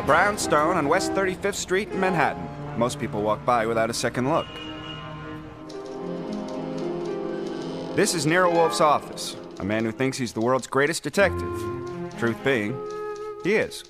Brownstone on West 35th Street in Manhattan. Most people walk by without a second look. This is Nero Wolfe's office, a man who thinks he's the world's greatest detective. Truth being, he is.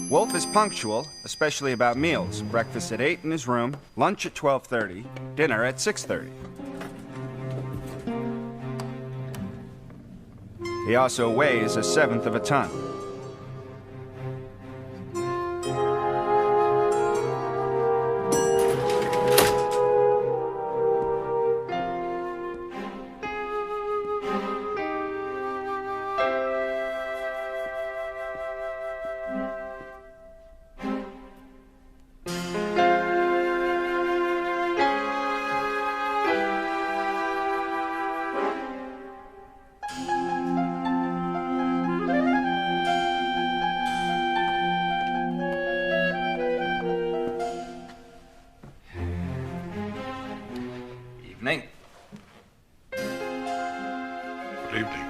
Wolfe is punctual, especially about meals. Breakfast at 8 in his room, lunch at 12:30, dinner at 6:30. He also weighs 1/7 of a ton. Evening. Good evening.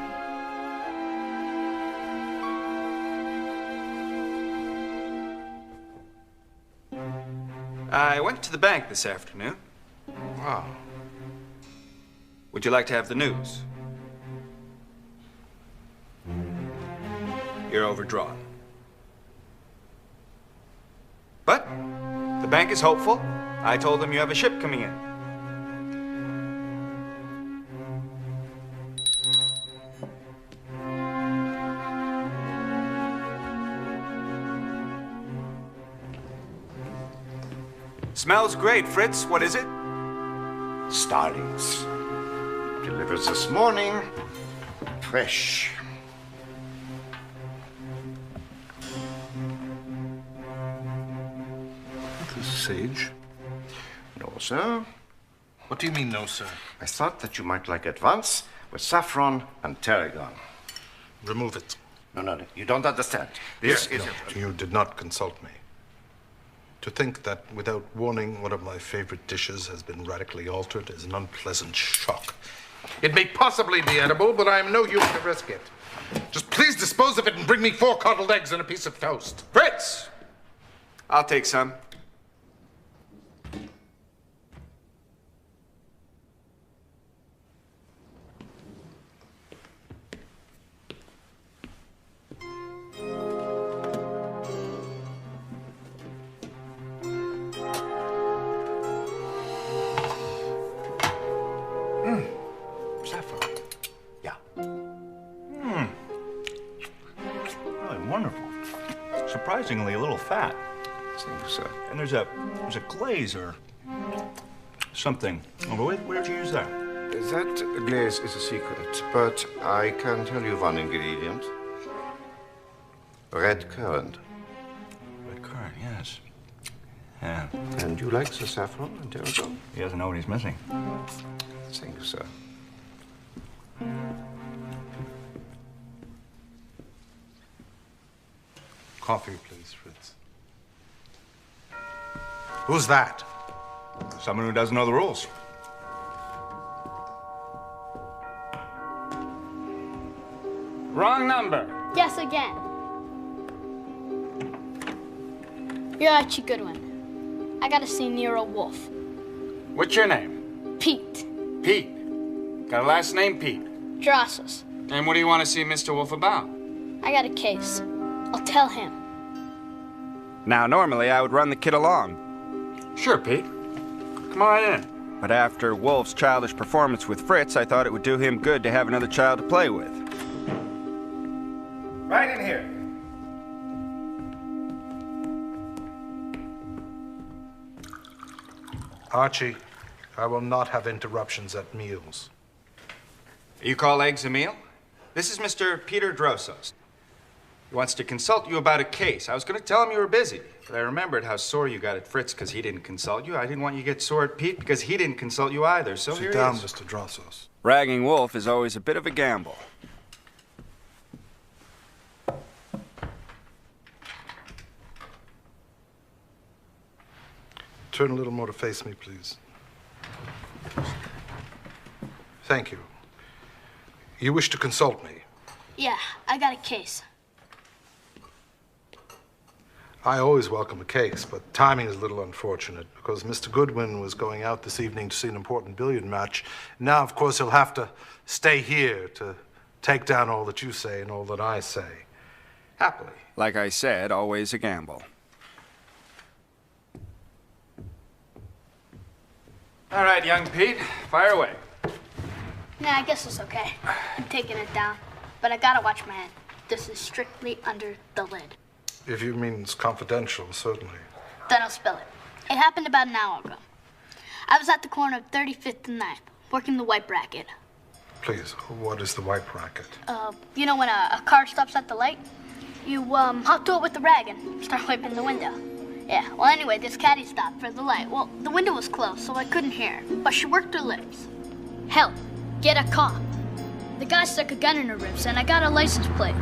I went to the bank this afternoon. Wow. Would you like to have the news? You're overdrawn. But the bank is hopeful. I told them you have a ship coming in. Smells great, Fritz. What is it? Starlings. Delivered this morning. Fresh. This is sage. No, sir. What do you mean, no, sir? I thought that you might like advance with saffron and tarragon. Remove it. No, you don't understand. This is... No, you did not consult me. To think that without warning, one of my favorite dishes has been radically altered is an unpleasant shock. It may possibly be edible, but I am no use to risk it. Just please dispose of it and bring me 4 coddled eggs and a piece of toast. Fritz! I'll take some. Saffron. Yeah. Really wonderful. Surprisingly a little fat. Thank you, sir. And there's a glaze or something. Oh, where'd you use that? That glaze is a secret, but I can tell you one ingredient. Red currant. Red currant, yes. Yeah. And you like the saffron and tarragon? He doesn't know what he's missing. Thank you, sir. Coffee, please, Fritz. Who's that? Someone who doesn't know the rules. Wrong number. Guess again. You're actually a good one. I gotta see Nero Wolfe. What's your name? Pete. Pete. Got a last name, Pete. Drossos. And what do you want to see Mr. Wolfe about? I got a case. I'll tell him. Now, normally I would run the kid along. Sure, Pete. Come on in. But after Wolfe's childish performance with Fritz, I thought it would do him good to have another child to play with. Right in here. Archie, I will not have interruptions at meals. You call eggs a meal? This is Mr. Peter Drossos. He wants to consult you about a case. I was going to tell him you were busy, but I remembered how sore you got at Fritz because he didn't consult you. I didn't want you to get sore at Pete because he didn't consult you either, so here Sit down, he is. Mr. Drossos. Ragging Wolf is always a bit of a gamble. Turn a little more to face me, please. Thank you. You wish to consult me? Yeah, I got a case. I always welcome a case, but timing is a little unfortunate because Mr. Goodwin was going out this evening to see an important billiard match. Now, of course, he'll have to stay here to take down all that you say and all that I say. Happily. Like I said, always a gamble. All right, young Pete, fire away. Nah, I guess it's okay. I'm taking it down. But I gotta watch my hand. This is strictly under the lid. If you mean it's confidential, certainly. Then I'll spill it. It happened about an hour ago. I was at the corner of 35th and 9th, working the white bracket. Please, what is the white bracket? You know when a car stops at the light? You, hop to it with the rag and start wiping the window. Yeah, well, anyway, this caddy stopped for the light. Well, the window was closed, so I couldn't hear her. But she worked her lips. Hell, get a cop. The guy stuck a gun in her ribs, and I got a license plate.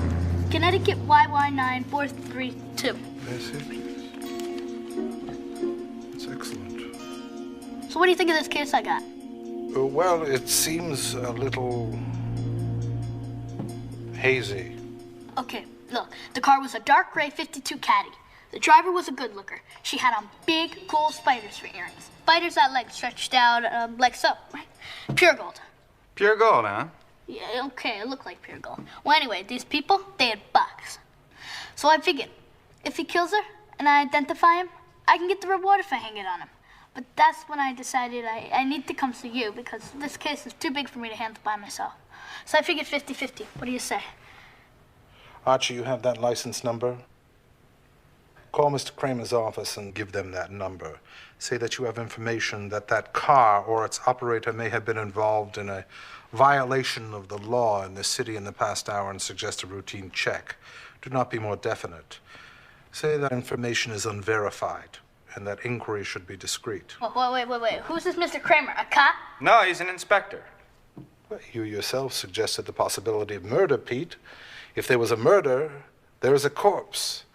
Connecticut YY9432. May I see it, please? It's excellent. So what do you think of this case I got? Well, it seems a little hazy. Okay, look, the car was a dark gray 52 Caddy. The driver was a good looker. She had on big gold spiders for earrings. Spiders that legs stretched out like so, right? Pure gold. Pure gold, huh? Yeah, okay, it looked like pure gold. Well, anyway, these people, they had bucks. So I figured, if he kills her and I identify him, I can get the reward if I hang it on him. But that's when I decided I need to come see you because this case is too big for me to handle by myself. So I figured 50-50. What do you say? Archie, you have that license number? Call Mr. Kramer's office and give them that number. Say that you have information that that car or its operator may have been involved in a violation of the law in this city in the past hour and suggest a routine check. Do not be more definite. Say that information is unverified and that inquiry should be discreet. Wait. Who's this Mr. Kramer? A cop? No, he's an inspector. Well, you yourself suggested the possibility of murder, Pete. If there was a murder, there is a corpse.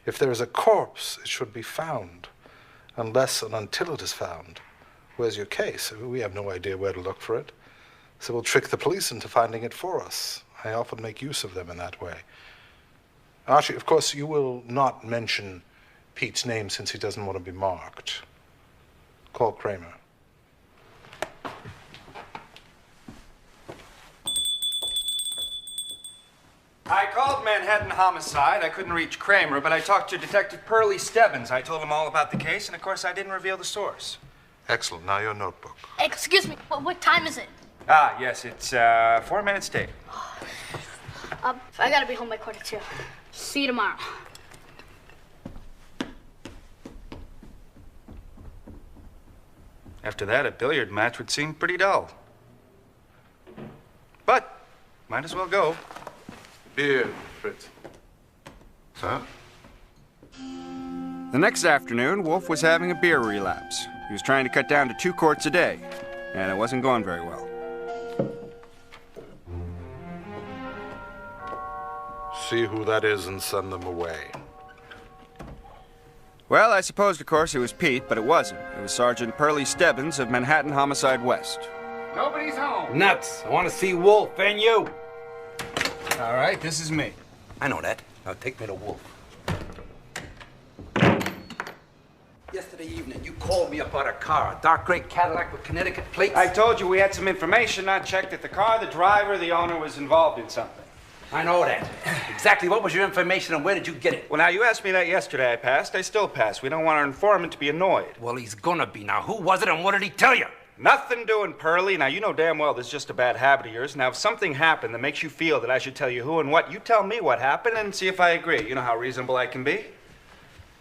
If there is a corpse, it should be found. Unless and until it is found. Where's your case? We have no idea where to look for it. So we'll trick the police into finding it for us. I often make use of them in that way. Archie, of course, you will not mention Pete's name since he doesn't want to be marked. Call Kramer. I called Manhattan Homicide. I couldn't reach Kramer, but I talked to Detective Pearlie Stebbins. I told him all about the case, and of course I didn't reveal the source. Excellent. Now your notebook. Excuse me, what time is it? Ah, yes, it's 4 minutes to 8. I gotta be home by 1:45. See you tomorrow. After that, a billiard match would seem pretty dull. But, might as well go. Beer, Fritz. Sir? The next afternoon, Wolfe was having a beer relapse. He was trying to cut down to 2 quarts a day, and it wasn't going very well. See who that is and send them away. Well, I supposed, of course, it was Pete, but it wasn't. It was Sergeant Pearlie Stebbins of Manhattan Homicide West. Nobody's home. Nuts. I want to see Wolf and you. All right, this is me. I know that. Now take me to Wolf. Yesterday evening, you called me up about a car, a dark gray Cadillac with Connecticut plates. I told you we had some information, not checked that the car, the driver, the owner was involved in something. I know that. Exactly what was your information and where did you get it? Well, now, you asked me that yesterday. I passed. I still pass. We don't want our informant to be annoyed. Well, he's gonna be. Now, who was it and what did he tell you? Nothing doing, Pearlie. Now, you know damn well this is just a bad habit of yours. Now, if something happened that makes you feel that I should tell you who and what, you tell me what happened and see if I agree. You know how reasonable I can be?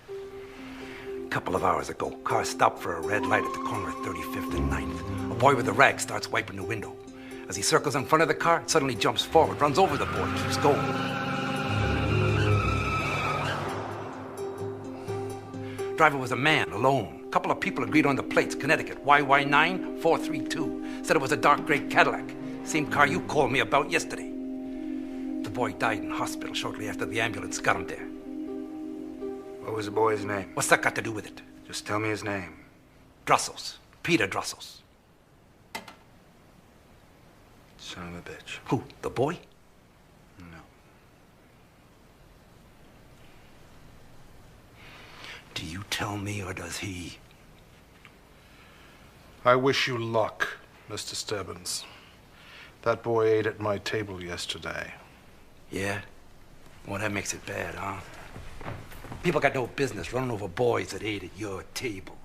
A couple of hours ago, car stopped for a red light at the corner of 35th and 9th. A boy with a rag starts wiping the window. As he circles in front of the car, it suddenly jumps forward, runs over the boy, keeps going. Driver was a man, alone. A couple of people agreed on the plates, Connecticut, YY9432. Said it was a dark gray Cadillac. Same car you called me about yesterday. The boy died in hospital shortly after the ambulance got him there. What was the boy's name? What's that got to do with it? Just tell me his name. Drussells. Peter Drussells. Son of a bitch. Who? The boy? No. Do you tell me, or does he? I wish you luck, Mr. Stebbins. That boy ate at my table yesterday. Yeah? Well, that makes it bad, huh? People got no business running over boys that ate at your table.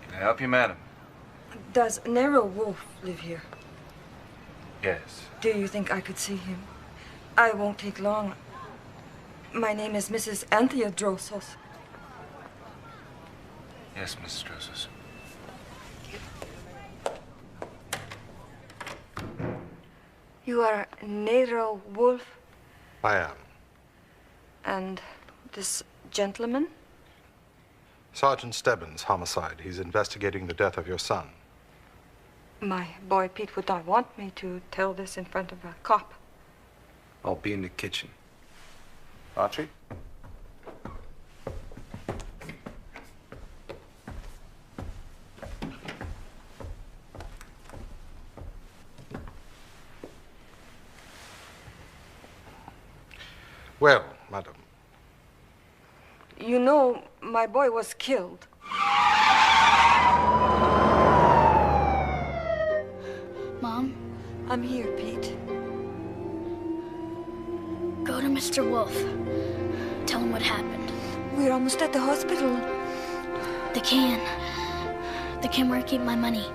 Can I help you, madam? Does Nero Wolfe live here? Yes. Do you think I could see him? I won't take long. My name is Mrs. Anthea Drossos. Yes, Mrs. Drossos. You are Nero Wolfe? I am. And this gentleman? Sergeant Stebbins, homicide. He's investigating the death of your son. My boy Pete would not want me to tell this in front of a cop. I'll be in the kitchen. Archie? Well, madam. You know, my boy was killed. Mom, I'm here, Pete. go to Mr. Wolfe. Tell him what happened. We're almost at the hospital. The can. The can where I keep my money.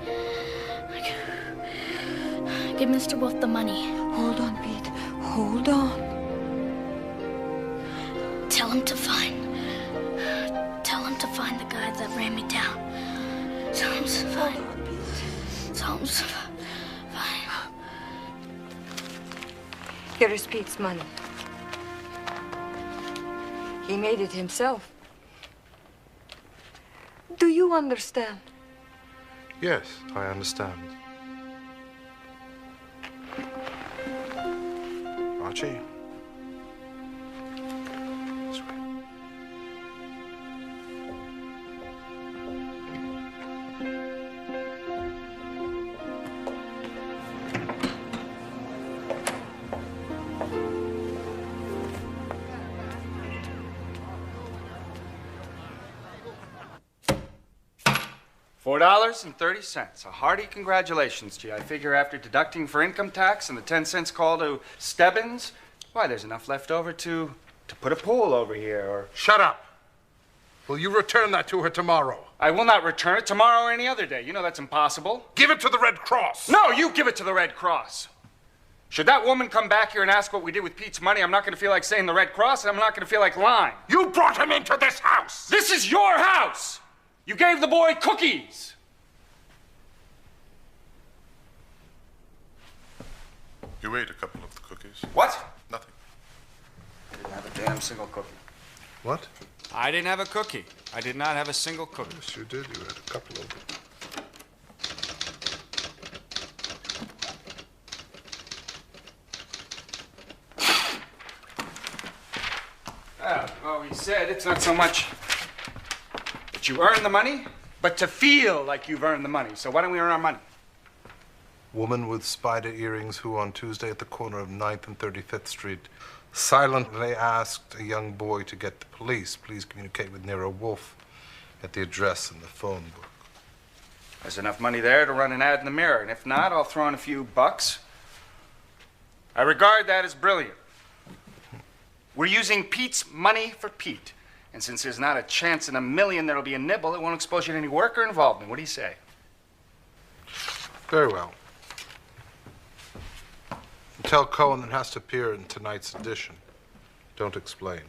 Give Mr. Wolfe the money. Hold on, Pete. Hold on. Tell him to find the guy that ran me down. Tell him to find. Tell him to find. Here is Pete's money. He made it himself. Do you understand? Yes, I understand. Archie? This way. $4.30. A hearty congratulations to you. I figure after deducting for income tax and the 10 cents call to Stebbins, why, there's enough left over to put a pool over here, or... Shut up! Will you return that to her tomorrow? I will not return it tomorrow or any other day. You know that's impossible. Give it to the Red Cross! No, you give it to the Red Cross. Should that woman come back here and ask what we did with Pete's money, I'm not going to feel like saying the Red Cross, and I'm not going to feel like lying. You brought him into this house! This is your house! You gave the boy cookies! You ate a couple of the cookies. What? Nothing. I didn't have a damn single cookie. What? I didn't have a cookie. I did not have a single cookie. Yes, you did. You had a couple of them. Well, he said it's not so much that you earn the money, but to feel like you've earned the money. So why don't we earn our money? Woman with spider earrings who on Tuesday at the corner of 9th and 35th Street silently asked a young boy to get the police. Please communicate with Nero Wolfe at the address in the phone book. There's enough money there to run an ad in the Mirror, and if not, I'll throw in a few bucks. I regard that as brilliant. We're using Pete's money for Pete. And since there's not a chance in a million there'll be a nibble, it won't expose you to any work or involvement. What do you say? Very well. Tell Cohen it has to appear in tonight's edition. Don't explain.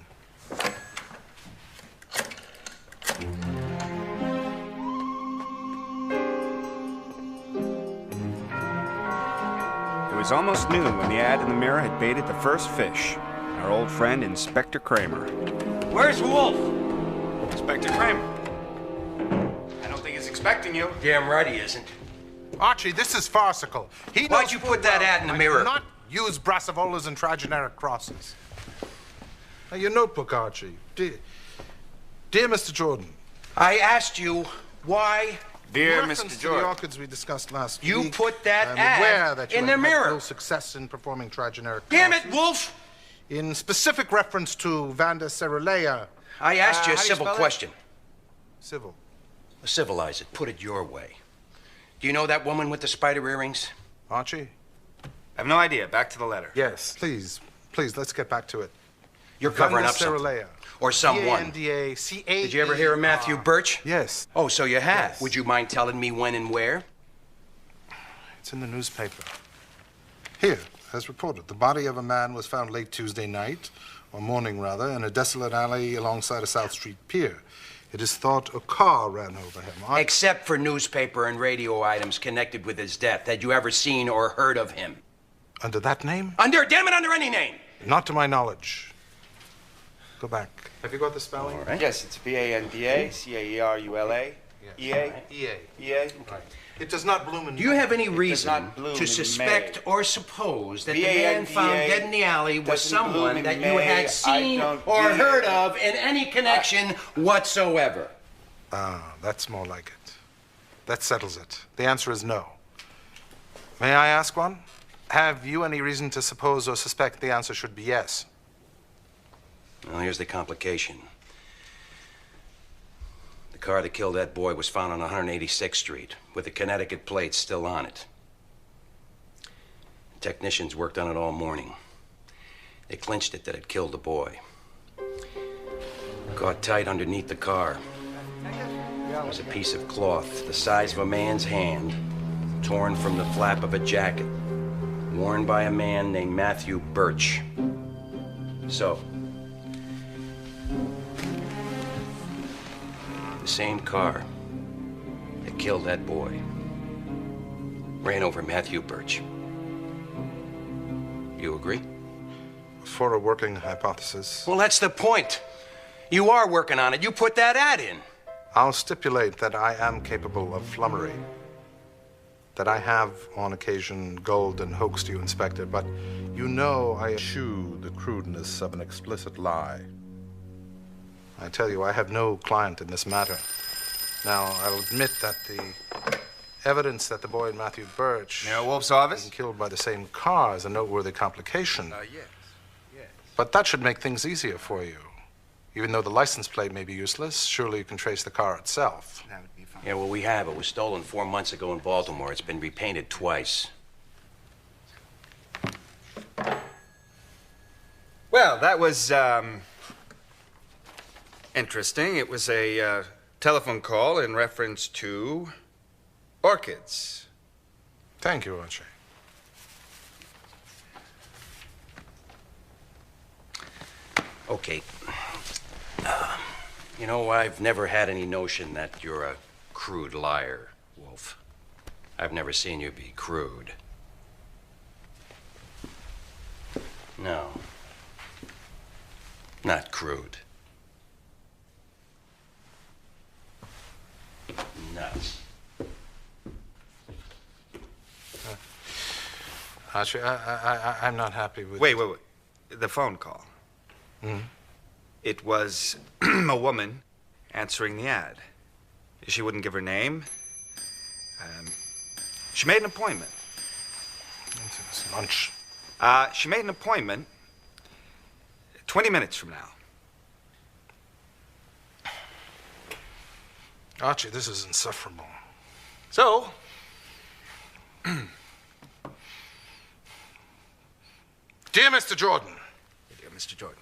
It was almost noon when the ad in the Mirror had baited the first fish. Our old friend, Inspector Kramer. Where's Wolfe? Inspector Kramer. I don't think he's expecting you. Damn right he isn't. Archie, this is farcical. Why'd you put that ad in the Mirror? I do not use brassavolas and trigeneric crosses. Now, your notebook, Archie. Dear Mr. Jordan. I asked you why. Dear In reference Mr. to Jordan. the orchids we discussed last You week, put that I'm ad aware that you in have the had Mirror. no success in performing trigeneric Damn it, crosses. Wolfe! In specific reference to Vanda Cerulea. I asked you a how do you civil spell it? question. Civil. Civilize it. Put it your way. Do you know that woman with the spider earrings? Archie? I have no idea. Back to the letter. Yes. Please, let's get back to it. You're covering up Vanda something. Cerulea. Or someone. V-A-N-D-A-C-A. Did you ever hear of Matthew Birch? Yes. Oh, so you have. Yes. Would you mind telling me when and where? It's in the newspaper. Here, as reported, the body of a man was found late Tuesday night, or morning rather, in a desolate alley alongside a South Street pier. It is thought a car ran over him. Except for newspaper and radio items connected with his death. Had you ever seen or heard of him? Under that name? Under any name. Not to my knowledge. Go back. Have you got the spelling? All right. Yes, it's V-A-N-D-A-C-A-E-R-U-L-A. Yes. E-A? E-A. E-A? It does not bloom in Do you have any does reason not bloom to in suspect May. or suppose that the man V-A-N-D-A found dead in the alley was doesn't bloom someone in that you May. had I seen don't or get heard it. of in any connection whatsoever? Ah, that's more like it. That settles it. The answer is no. May I ask one? Have you any reason to suppose or suspect the answer should be yes? Well, here's the complication. The car that killed that boy was found on 186th Street, with the Connecticut plates still on it. Technicians worked on it all morning. They clinched it that it killed the boy. Caught tight underneath the car was a piece of cloth the size of a man's hand, torn from the flap of a jacket, worn by a man named Matthew Birch. So, the same car that killed that boy ran over Matthew Birch. You agree? For a working hypothesis, Well, that's the point. You are working on it. You put that ad in. I'll stipulate that I am capable of flummery. That I have, on occasion, gulled and hoaxed you, Inspector, but you know I eschew the crudeness of an explicit lie. I tell you, I have no client in this matter. Now, I'll admit that the evidence that the boy and Matthew Birch Nero Wolfe's being office? killed by the same car is a noteworthy complication. Yes. But that should make things easier for you. Even though the license plate may be useless, surely you can trace the car itself. That would be fine. Yeah, well, we have. It was stolen 4 months ago in Baltimore. It's been repainted twice. Well, that was, interesting. It was a, telephone call in reference to orchids. Thank you, Archie. Okay. You know, I've never had any notion that you're a crude liar, Wolfe. I've never seen you be crude. No. Not crude. Nuts. Archie, I'm not happy with... Wait. The phone call. It was a woman answering the ad. She wouldn't give her name. She made an appointment. It's lunch. She made an appointment 20 minutes from now. Archie, this is insufferable. So, Dear Mr. Jordan. dear Mr. Jordan.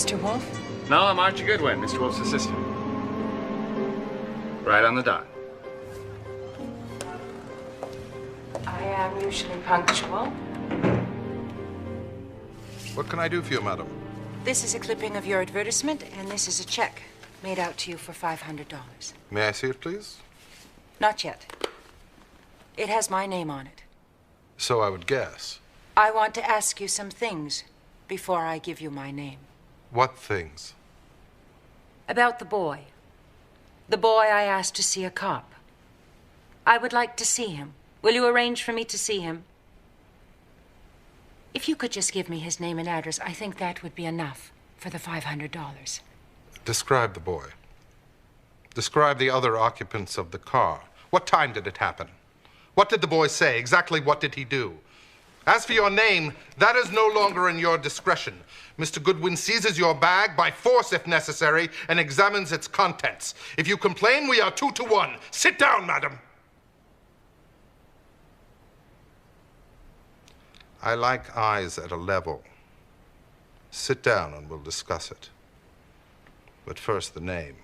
Mr. Wolfe? No, I'm Archie Goodwin, Mr. Wolfe's assistant. Right on the dot. I am usually punctual. What can I do for you, madam? This is a clipping of your advertisement, and this is a check made out to you for $500. May I see it, please? Not yet. It has my name on it. So I would guess. I want to ask you some things before I give you my name. What things? About the boy. The boy I asked to see a cop. I would like to see him. Will you arrange for me to see him? If you could just give me his name and address, I think that would be enough for the $500. Describe the boy. Describe the other occupants of the car. What time did it happen? What did the boy say? Exactly what did he do? As for your name, that is no longer in your discretion. Mr. Goodwin seizes your bag by force if necessary and examines its contents. If you complain, we are 2 to 1. Sit down, madam. I like eyes at a level. Sit down and we'll discuss it. But first, the name.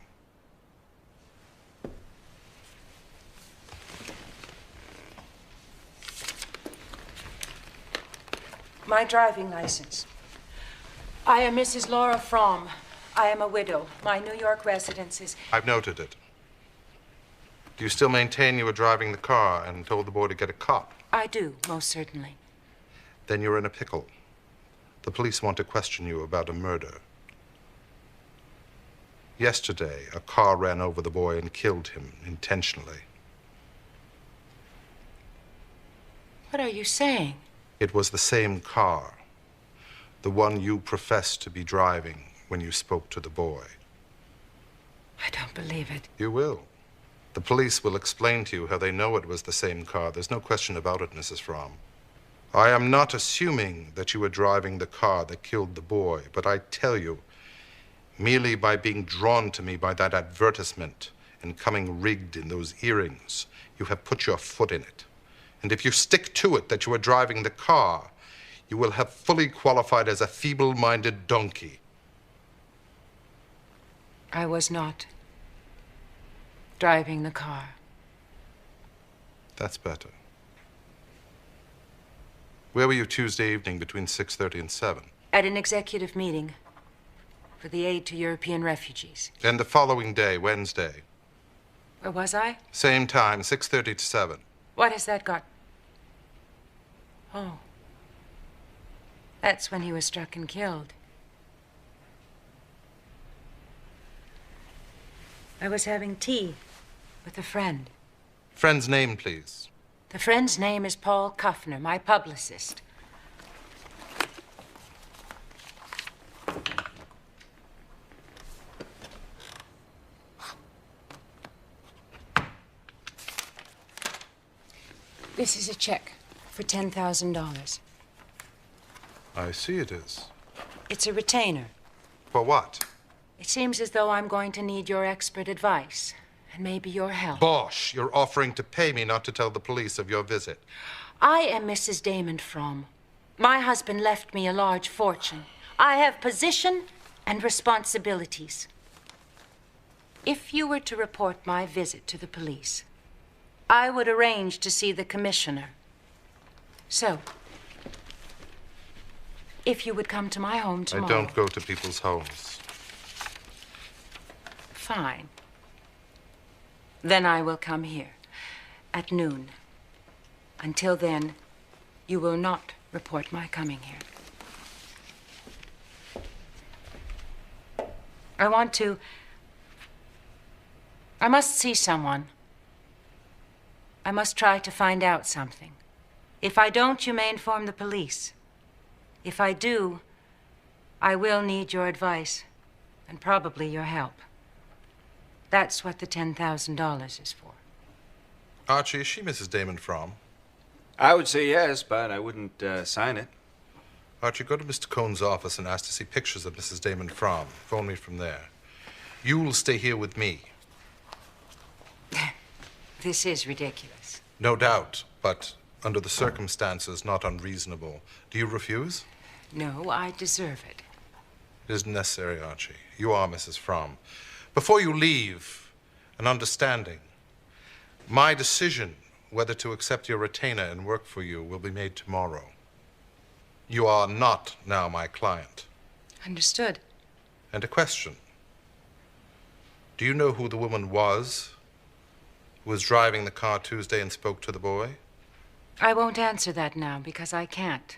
My driving license. I am Mrs. Laura Fromm. I am a widow. My New York residence is... I've noted it. Do you still maintain you were driving the car and told the boy to get a cop? I do, most certainly. Then you're in a pickle. The police want to question you about a murder. Yesterday, a car ran over the boy and killed him intentionally. What are you saying? It was the same car, the one you professed to be driving when you spoke to the boy. I don't believe it. You will. The police will explain to you how they know it was the same car. There's no question about it, Mrs. Fromm. I am not assuming that you were driving the car that killed the boy, but I tell you, merely by being drawn to me by that advertisement and coming rigged in those earrings, you have put your foot in it. And if you stick to it that you were driving the car, you will have fully qualified as a feeble-minded donkey. I was not driving the car. That's better. Where were you Tuesday evening between 6:30 and 7? At an executive meeting for the aid to European refugees. And the following day, Wednesday? Where was I? Same time, 6:30 to 7. What has that got? Oh. That's when he was struck and killed. I was having tea with a friend. Friend's name, please. The friend's name is Paul Kuffner, my publicist. This is a check for $10,000. I see it is. It's a retainer. For what? It seems as though I'm going to need your expert advice and maybe your help. Bosh! You're offering to pay me not to tell the police of your visit. I am Mrs. Damon Fromm. My husband left me a large fortune. I have position and responsibilities. If you were to report my visit to the police, I would arrange to see the commissioner. So, if you would come to my home tomorrow... I don't go to people's homes. Fine. Then I will come here at noon. Until then, you will not report my coming here. I must see someone. I must try to find out something. If I don't, you may inform the police. If I do, I will need your advice and probably your help. That's what the $10,000 is for. Archie, is she Mrs. Damon Fromm? I would say yes, but I wouldn't sign it. Archie, go to Mr. Cohn's office and ask to see pictures of Mrs. Damon Fromm. Phone me from there. You'll stay here with me. This is ridiculous. No doubt, but under the circumstances, not unreasonable. Do you refuse? No, I deserve it. It isn't necessary, Archie. You are Mrs. Fromm. Before you leave, an understanding. My decision whether to accept your retainer and work for you will be made tomorrow. You are not now my client. Understood. And a question. Do you know who the woman was who was driving the car Tuesday and spoke to the boy? I won't answer that now because I can't.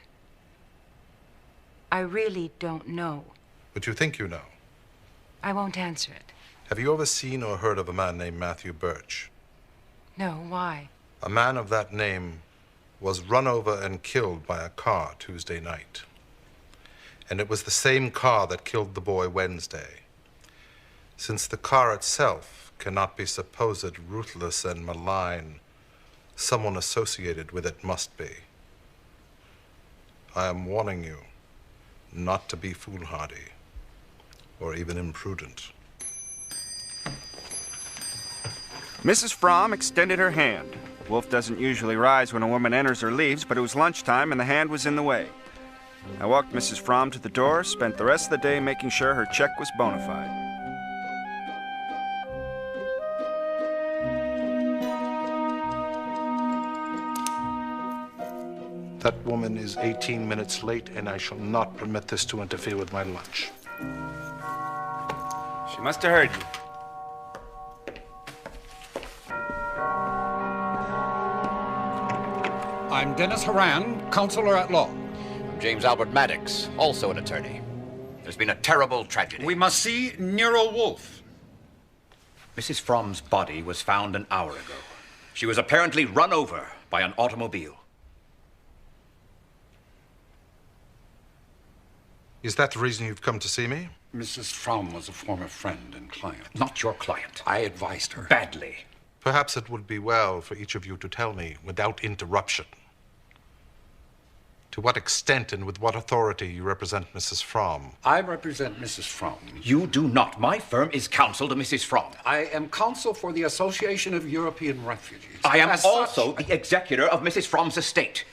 I really don't know. But you think you know? I won't answer it. Have you ever seen or heard of a man named Matthew Birch? No, why? A man of that name was run over and killed by a car Tuesday night. And it was the same car that killed the boy Wednesday. Since the car itself cannot be supposed ruthless and malign, someone associated with it must be. I am warning you not to be foolhardy or even imprudent. Mrs. Fromm extended her hand. Wolfe doesn't usually rise when a woman enters or leaves, but it was lunchtime and the hand was in the way. I walked Mrs. Fromm to the door, spent the rest of the day making sure her check was bona fide. That woman is 18 minutes late, and I shall not permit this to interfere with my lunch. She must have heard you. I'm Dennis Horan, counselor at law. I'm James Albert Maddox, also an attorney. There's been a terrible tragedy. We must see Nero Wolfe. Mrs. Fromm's body was found an hour ago. She was apparently run over by an automobile. Is that the reason you've come to see me? Mrs. Fromm was a former friend and client. Not your client. I advised her. Badly. Perhaps it would be well for each of you to tell me, without interruption, to what extent and with what authority you represent Mrs. Fromm. I represent Mrs. Fromm. You do not. My firm is counsel to Mrs. Fromm. I am counsel for the Association of European Refugees. I am also the executor of Mrs. Fromm's estate.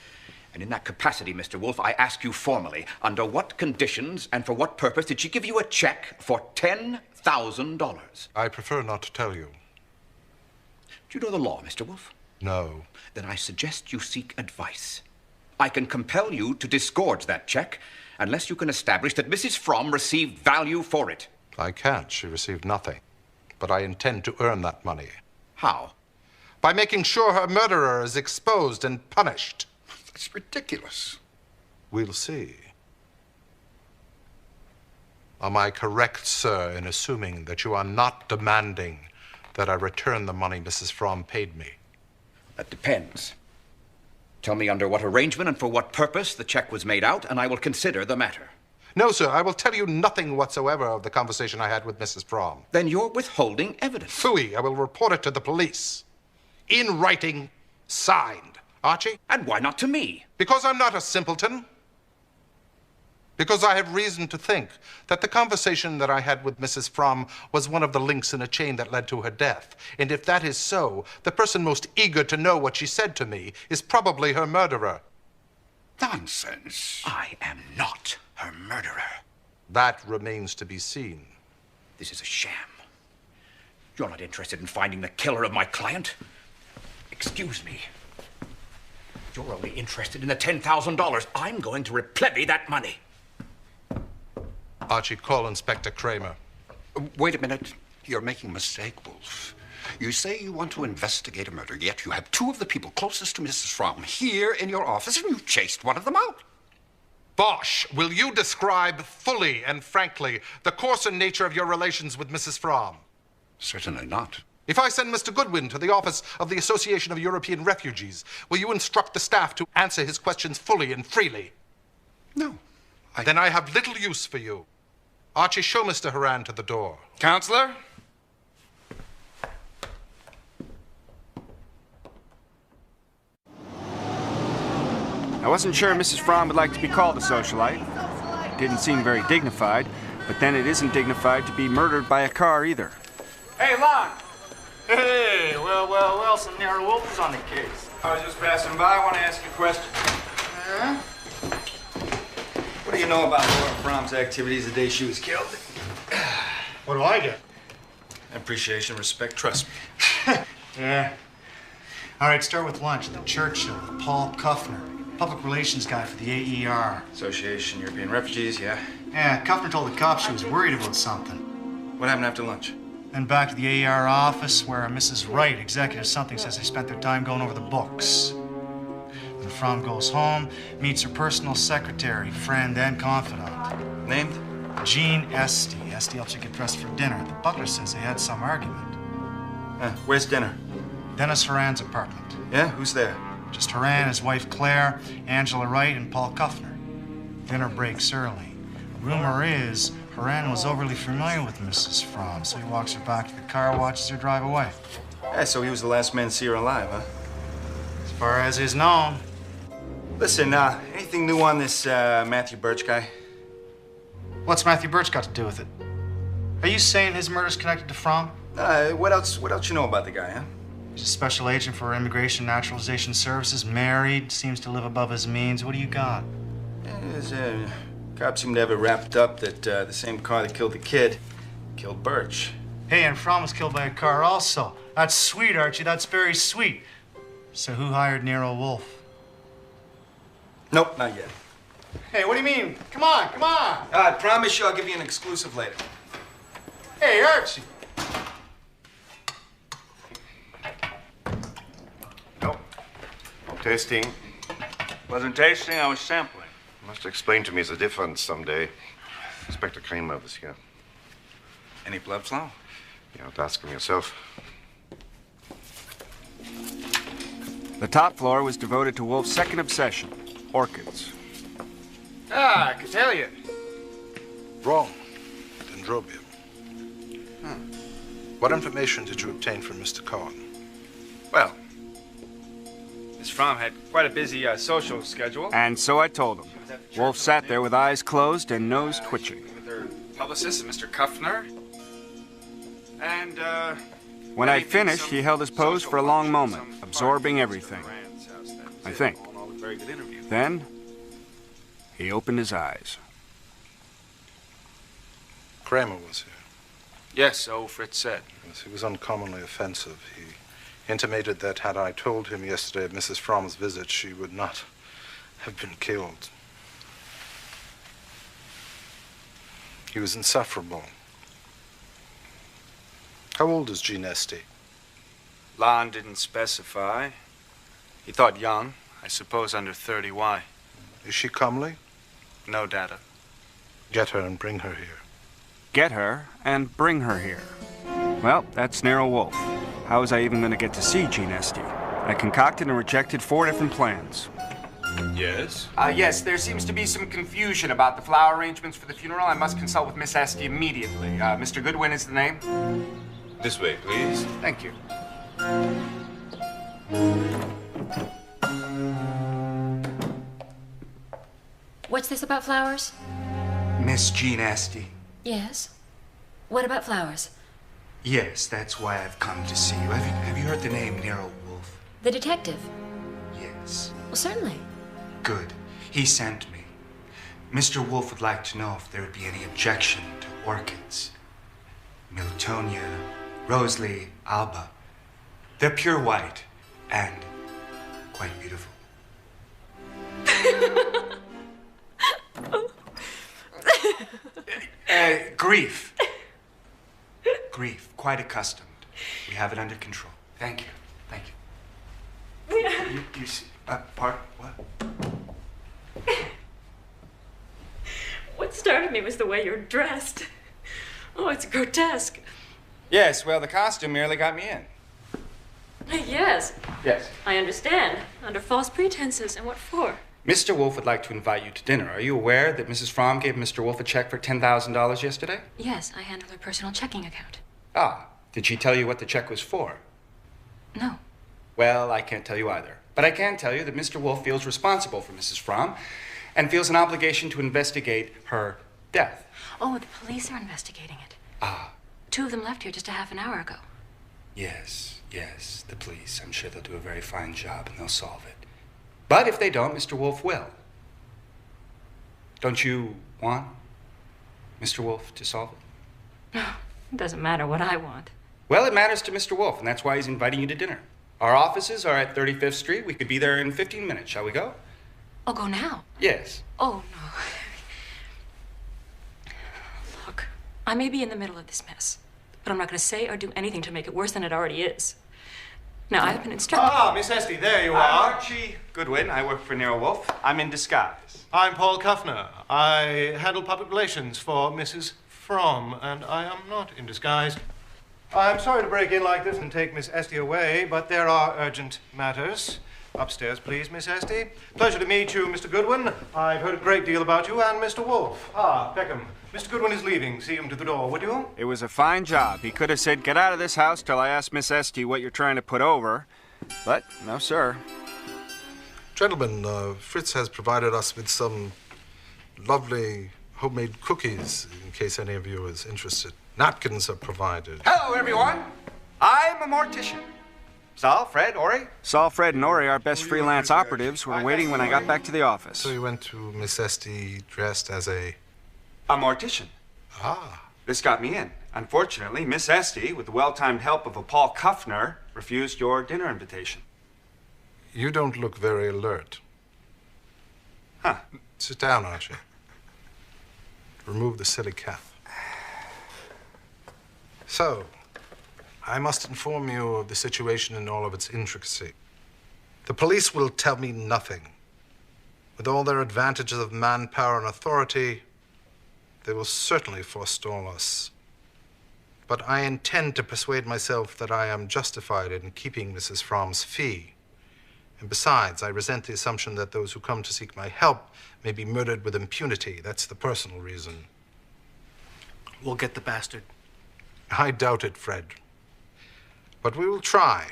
And in that capacity, Mr. Wolfe, I ask you formally, under what conditions and for what purpose did she give you a check for $10,000? I prefer not to tell you. Do you know the law, Mr. Wolfe? No. Then I suggest you seek advice. I can compel you to disgorge that check unless you can establish that Mrs. Fromm received value for it. I can't. She received nothing. But I intend to earn that money. How? By making sure her murderer is exposed and punished. That's ridiculous. We'll see. Am I correct, sir, in assuming that you are not demanding that I return the money Mrs. Fromm paid me? That depends. Tell me under what arrangement and for what purpose the check was made out, and I will consider the matter. No, sir, I will tell you nothing whatsoever of the conversation I had with Mrs. Fromm. Then you're withholding evidence. Phooey, I will report it to the police. In writing, signed. Archie? And why not to me? Because I'm not a simpleton. Because I have reason to think that the conversation that I had with Mrs. Fromm was one of the links in a chain that led to her death. And if that is so, the person most eager to know what she said to me is probably her murderer. Nonsense. I am not her murderer. That remains to be seen. This is a sham. You're not interested in finding the killer of my client? Excuse me. You're only interested in the $10,000. I'm going to replevy that money. Archie, call Inspector Kramer. Wait a minute. You're making a mistake, Wolfe. You say you want to investigate a murder, yet you have two of the people closest to Mrs. Fromm here in your office, and you chased one of them out. Bosch, will you describe fully and frankly the course and nature of your relations with Mrs. Fromm? Certainly not. If I send Mr. Goodwin to the office of the Association of European Refugees, will you instruct the staff to answer his questions fully and freely? No. Then I have little use for you. Archie, show Mr. Horan to the door. Counselor? I wasn't sure Mrs. Fromm would like to be called a socialite. It didn't seem very dignified, but then it isn't dignified to be murdered by a car either. Hey, Lon! Hey, well, some Nero Wolfe is on the case. I was just passing by. I want to ask you a question. What are do you know about Laura Fromm's activities the day she was killed? What do I get? Appreciation, respect, trust me. Yeah. All right, start with lunch. The Churchill, Paul Kuffner, public relations guy for the AER. Association European Refugees, yeah. Yeah, Kuffner told the cops she was worried about something. What happened after lunch? Then back to the AER office where Mrs. Wright, executive something, says they spent their time going over the books. Then Fromm goes home, meets her personal secretary, friend, and confidant. Named? Jean Esty. Esty helps you get dressed for dinner. The butler says they had some argument. Where's dinner? Dennis Horan's apartment. Yeah, who's there? Just Horan, his wife Claire, Angela Wright, and Paul Kuffner. Dinner breaks early. Rumor is Horan was overly familiar with Mrs. Fromm, so he walks her back to the car, watches her drive away. Yeah, so he was the last man to see her alive, huh? As far as is known. Listen, anything new on this Matthew Birch guy? What's Matthew Birch got to do with it? Are you saying his murder's connected to Fromm? What else you know about the guy, huh? He's a special agent for Immigration Naturalization Services, married, seems to live above his means. What do you got? Cops seem to have it wrapped up that the same car that killed the kid killed Birch. Hey, and Fromm was killed by a car also. That's sweet, Archie. That's very sweet. So who hired Nero Wolfe? Nope, not yet. Hey, what do you mean? Come on, come on. I promise you I'll give you an exclusive later. Hey, Archie. No. Tasting. Wasn't tasting, I was sampling. You must explain to me the difference someday. Inspector Kramer was here. Any blood flow? You have to ask him yourself. The top floor was devoted to Wolfe's second obsession, orchids. Ah, I can tell you. Wrong. Dendrobium. What information did you obtain from Mr. Cohen? Well, Miss Fromm had quite a busy social schedule. And so I told him. Wolfe sat there with eyes closed and nose twitching. With her publicist, Mr. Kuffner. And, when I finished, he held his pose for a long moment, absorbing everything. I think. Then, he opened his eyes. Kramer was here. Yes, so Fritz said. Yes, he was uncommonly offensive. He intimated that had I told him yesterday of Mrs. Fromm's visit, she would not have been killed. He was insufferable. How old is Jean Esty? Lon didn't specify. He thought young. I suppose under 30. Why? Is she comely? No data. Get her and bring her here. Get her and bring her here. Well, that's Nero Wolfe. How was I even going to get to see Jean Esty? I concocted and rejected 4 different plans. Yes? Yes, there seems to be some confusion about the flower arrangements for the funeral. I must consult with Miss Esty immediately. Mr. Goodwin is the name? This way, please. Thank you. What's this about flowers? Miss Jean Esty. Yes. What about flowers? Yes, that's why I've come to see you. Have you heard the name Nero Wolfe? The detective? Yes. Well, certainly. Good. He sent me. Mr. Wolfe would like to know if there would be any objection to orchids. Miltonia, Rosalie, Alba. They're pure white and quite beautiful. Grief. Grief. Quite accustomed. We have it under control. Thank you. Thank you. You see, what? What started me was the way you're dressed. Oh, it's grotesque. Yes, well, the costume merely got me in. Yes. Yes. I understand. Under false pretenses. And what for? Mr. Wolfe would like to invite you to dinner. Are you aware that Mrs. Fromm gave Mr. Wolfe a check for $10,000 yesterday? Yes, I handle her personal checking account. Ah, did she tell you what the check was for? No. Well, I can't tell you either. But I can tell you that Mr. Wolfe feels responsible for Mrs. Fromm and feels an obligation to investigate her death. Oh, the police are investigating it. Ah. 2 of them left here just a half an hour ago. Yes, the police. I'm sure they'll do a very fine job and they'll solve it. But if they don't, Mr. Wolfe will. Don't you want Mr. Wolfe to solve it? No, it doesn't matter what I want. Well, it matters to Mr. Wolfe, and that's why he's inviting you to dinner. Our offices are at 35th Street. We could be there in 15 minutes. Shall we go? I'll go now. Yes. Oh, no. Look, I may be in the middle of this mess, but I'm not going to say or do anything to make it worse than it already is. Now, I've been instructed... Ah, Miss Esty, there you I'm are. Archie Goodwin. I work for Nero Wolfe. I'm in disguise. I'm Paul Kuffner. I handle public relations for Mrs. Fromm, and I am not in disguise. I'm sorry to break in like this and take Miss Esty away, but there are urgent matters. Upstairs, please, Miss Esty. Pleasure to meet you, Mr. Goodwin. I've heard a great deal about you and Mr. Wolfe. Ah, Peckham. Mr. Goodwin is leaving. See him to the door, would you? It was a fine job. He could have said, "Get out of this house till I ask Miss Esty what you're trying to put over." But, no, sir. Gentlemen, Fritz has provided us with some lovely homemade cookies, in case any of you is interested. Napkins are provided. Hello, everyone. I'm a mortician. Saul, Fred, Ori? Saul, Fred, and Ori, our best freelance operatives, were waiting when I got back to the office. So you went to Miss Esty dressed as a mortician. Ah. This got me in. Unfortunately, Miss Esty, with the well-timed help of a Paul Kuffner, refused your dinner invitation. You don't look very alert. Huh. Sit down, Archie. Remove the silly cap. So, I must inform you of the situation in all of its intricacy. The police will tell me nothing. With all their advantages of manpower and authority, they will certainly forestall us. But I intend to persuade myself that I am justified in keeping Mrs. Fromm's fee. And besides, I resent the assumption that those who come to seek my help may be murdered with impunity. That's the personal reason. We'll get the bastard. I doubt it, Fred. But we will try.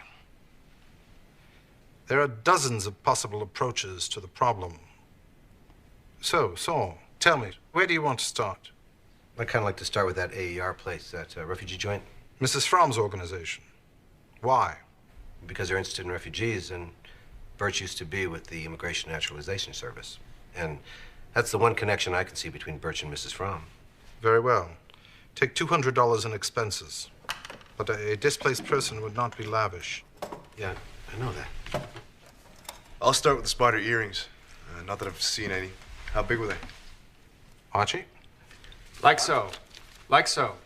There are dozens of possible approaches to the problem. So, Saul, tell me, where do you want to start? I'd kind of like to start with that AER place, that refugee joint. Mrs. Fromm's organization. Why? Because they're interested in refugees, and Birch used to be with the Immigration Naturalization Service. And that's the one connection I can see between Birch and Mrs. Fromm. Very well. Take $200 in expenses. But a displaced person would not be lavish. Yeah, I know that. I'll start with the spider earrings. Not that I've seen any. How big were they? Archie? Like so. Like so.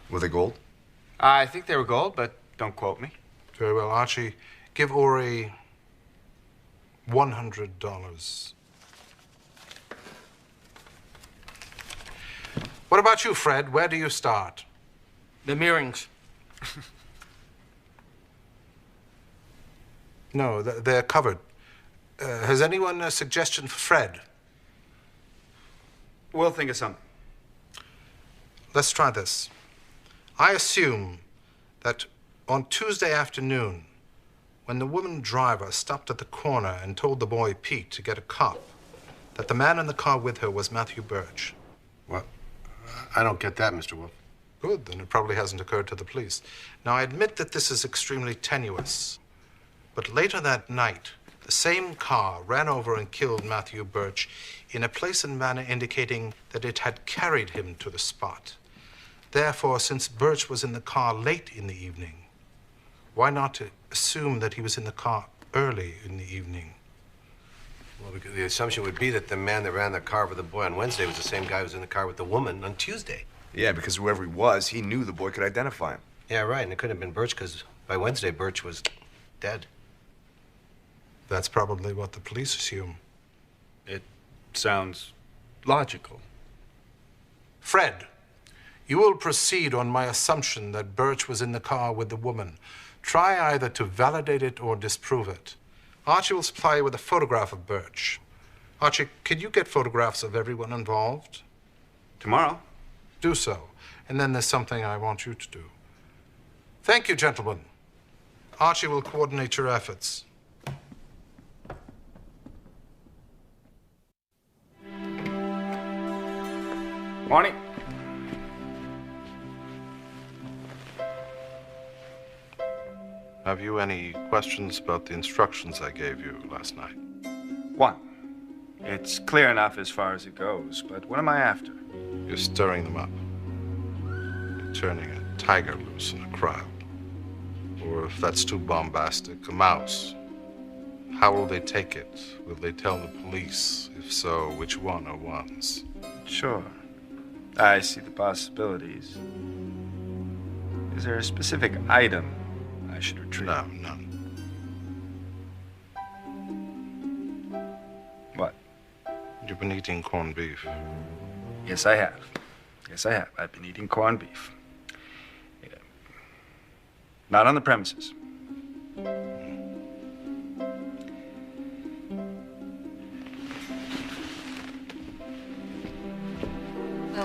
Were they gold? I think they were gold, but don't quote me. Very well, Archie. Give Ori $100. What about you, Fred? Where do you start? The earrings. No, they're covered. Has anyone a suggestion for Fred? We'll think of something. Let's try this. I assume that on Tuesday afternoon, when the woman driver stopped at the corner and told the boy Pete to get a cop, that the man in the car with her was Matthew Birch. What? I don't get that, Mr. Wolfe. Good, then it probably hasn't occurred to the police. Now, I admit that this is extremely tenuous. But later that night, the same car ran over and killed Matthew Birch in a place and manner indicating that it had carried him to the spot. Therefore, since Birch was in the car late in the evening, why not assume that he was in the car early in the evening? Well, because the assumption would be that the man that ran the car with the boy on Wednesday was the same guy who was in the car with the woman on Tuesday. Yeah, because whoever he was, he knew the boy could identify him. Yeah, right, and it couldn't have been Birch because by Wednesday, Birch was dead. That's probably what the police assume. It sounds logical. Fred, you will proceed on my assumption that Birch was in the car with the woman. Try either to validate it or disprove it. Archie will supply you with a photograph of Birch. Archie, can you get photographs of everyone involved? Tomorrow. Do so. And then there's something I want you to do. Thank you, gentlemen. Archie will coordinate your efforts. Morning. Have you any questions about the instructions I gave you last night? One. It's clear enough as far as it goes, but what am I after? You're stirring them up. You're turning a tiger loose in a crowd. Or if that's too bombastic, a mouse. How will they take it? Will they tell the police? If so, which one are ones? Sure. I see the possibilities. Is there a specific item I should retrieve? No, none. What? You've been eating corned beef. Yes, I have. Yes, I have. I've been eating corned beef. Yeah. Not on the premises.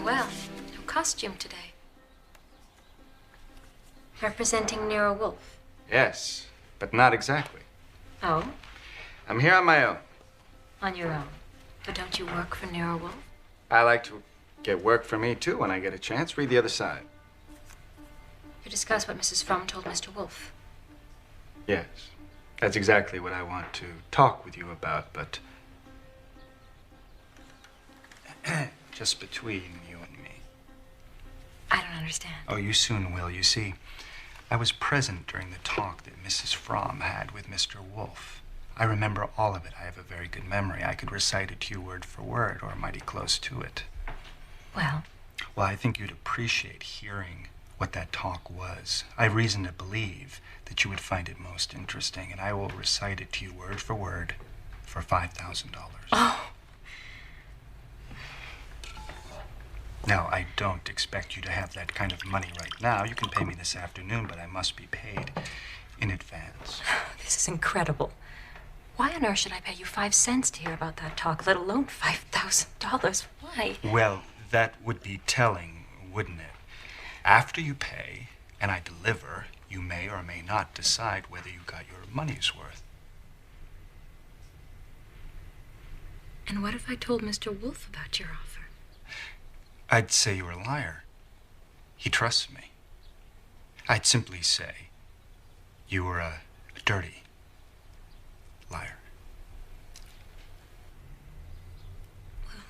Well, no costume today. Representing Nero Wolfe. Yes, but not exactly. Oh? I'm here on my own. On your own. But don't you work for Nero Wolfe? I like to get work for me, too, when I get a chance. Read the other side. You discuss what Mrs. Fromm told Mr. Wolfe. Yes, that's exactly what I want to talk with you about, but just between you and me. I don't understand. Oh, you soon will. You see, I was present during the talk that Mrs. Fromm had with Mr. Wolfe. I remember all of it. I have a very good memory. I could recite it to you word for word, or mighty close to it. Well? Well, I think you'd appreciate hearing what that talk was. I have reason to believe that you would find it most interesting, and I will recite it to you word for word for $5,000. Oh! Now, I don't expect you to have that kind of money right now. You can pay me this afternoon, but I must be paid in advance. This is incredible. Why on earth should I pay you 5 cents to hear about that talk, let alone $5,000? Why? Well, that would be telling, wouldn't it? After you pay and I deliver, you may or may not decide whether you got your money's worth. And what if I told Mr. Wolfe about your offer? I'd say you're a liar. He trusts me. I'd simply say you were a dirty liar. Well,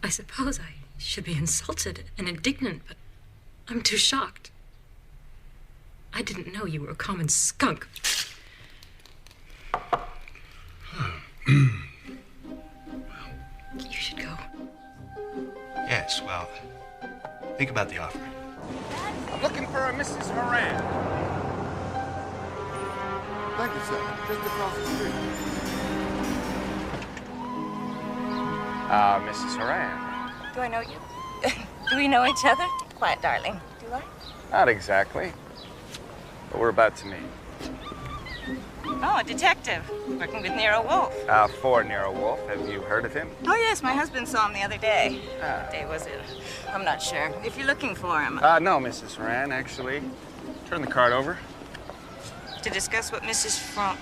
I suppose I should be insulted and indignant, but I'm too shocked. I didn't know you were a common skunk. You should go. Yes, well, think about the offer. I'm looking for a Mrs. Moran. Thank you, sir. Just across the street. Mrs. Horan. Do I know you? Do we know each other? Quiet, darling. Do I? Not exactly. But we're about to meet. Oh, a detective. Working with Nero Wolfe. For Nero Wolfe. Have you heard of him? Oh, yes. My husband saw him the other day. What day was it? I'm not sure. If you're looking for him. No, Mrs. Horan, actually. Turn the card over. To discuss what Mrs. Fromm...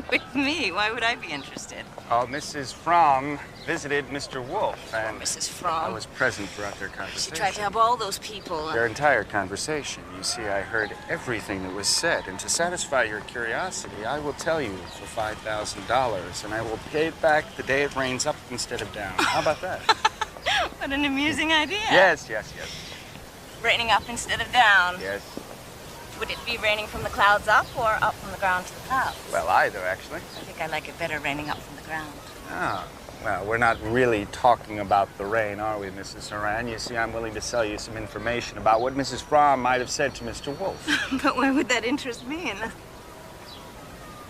with me? Why would I be interested? Oh, Mrs. Fromm visited Mr. Wolfe, and Mrs. Fromm? I was present throughout their She conversation. tried to help all those people. Their entire conversation. You see, I heard everything that was said, and to satisfy your curiosity, I will tell you for $5,000, and I will pay it back the day it rains up instead of down. How about that? What an amusing idea. Yes. Raining up instead of down. Yes. Would it be raining from the clouds up or up from the ground to the clouds? Well, either, actually. I think I like it better raining up from the ground. Ah, well, we're not really talking about the rain, are we, Mrs. Horan? You see, I'm willing to sell you some information about what Mrs. Fromm might have said to Mr. Wolfe. But why would that interest me?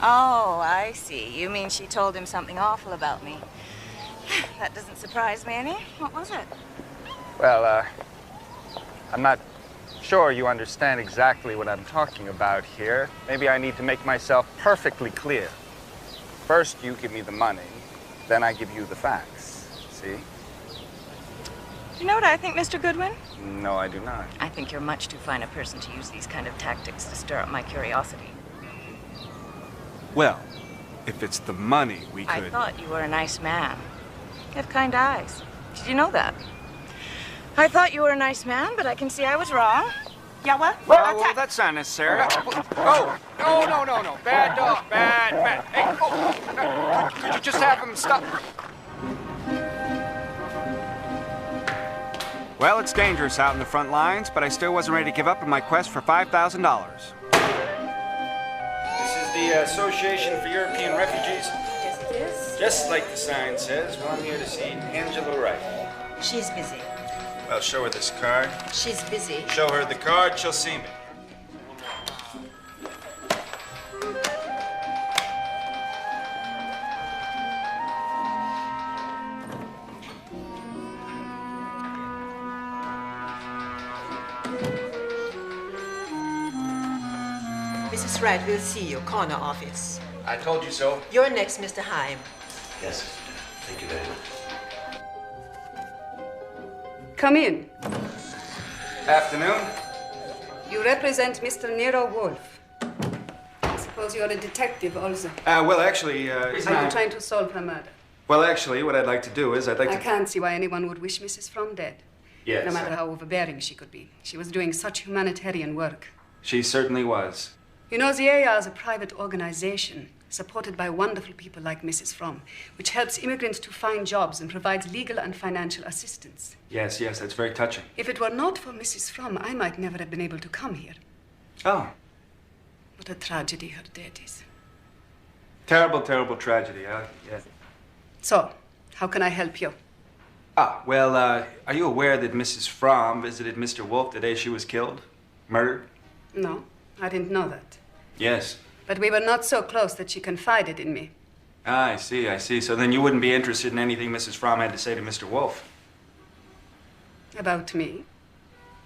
Oh, I see. You mean she told him something awful about me. That doesn't surprise me any. What was it? Well, I'm not sure you understand exactly what I'm talking about here. Maybe I need to make myself perfectly clear. First, you give me the money, then I give you the facts. See? Do you know what I think, Mr. Goodwin? No, I do not. I think you're much too fine a person to use these kind of tactics to stir up my curiosity. Well, if it's the money, we could... I thought you were a nice man. You have kind eyes. Did you know that? I thought you were a nice man, but I can see I was wrong. Yeah, what? Well, that's not necessary. Oh, no. Bad dog, bad. Hey, could you just have him stop? Well, it's dangerous out in the front lines, but I still wasn't ready to give up on my quest for $5,000. This is the Association for European Refugees. Yes, it is. Just like the sign says, well, I'm here to see Angela Wright. She's busy. Well, show her this card. She's busy. Show her the card, she'll see me. Mrs. Wright will see you, corner office. I told you so. You're next, Mr. Heim. Yes. Thank you very much. Come in. Afternoon. You represent Mr. Nero Wolfe. I suppose you're a detective also. Well, actually, Are you trying to solve her murder? Well, actually, what I'd like to do is I'd like I to... can't see why anyone would wish Mrs. Fromm dead. Yes. No matter how overbearing she could be. She was doing such humanitarian work. She certainly was. You know, the AA is a private organization supported by wonderful people like Mrs. Fromm, which helps immigrants to find jobs and provides legal and financial assistance. Yes, that's very touching. If it were not for Mrs. Fromm, I might never have been able to come here. Oh. What a tragedy her death is. Terrible, terrible tragedy, yes. So, how can I help you? Well, are you aware that Mrs. Fromm visited Mr. Wolfe the day she was killed? Murdered? No, I didn't know that. Yes. But we were not so close that she confided in me. I see. So then you wouldn't be interested in anything Mrs. Fromm had to say to Mr. Wolfe? About me?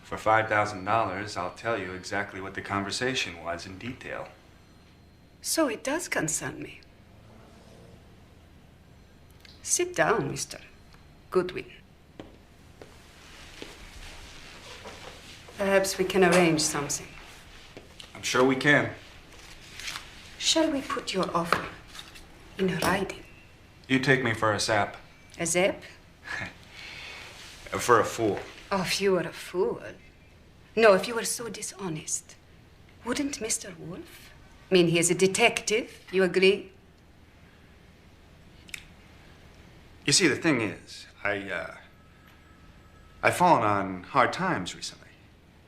For $5,000, I'll tell you exactly what the conversation was in detail. So it does concern me. Sit down, Mr. Goodwin. Perhaps we can arrange something. I'm sure we can. Shall we put your offer in writing? You take me for a sap. A zap? For a fool. Oh, if you were a fool. No, if you were so dishonest. Wouldn't Mr. Wolfe? I mean, he is a detective. You agree? You see, the thing is, I've fallen on hard times recently.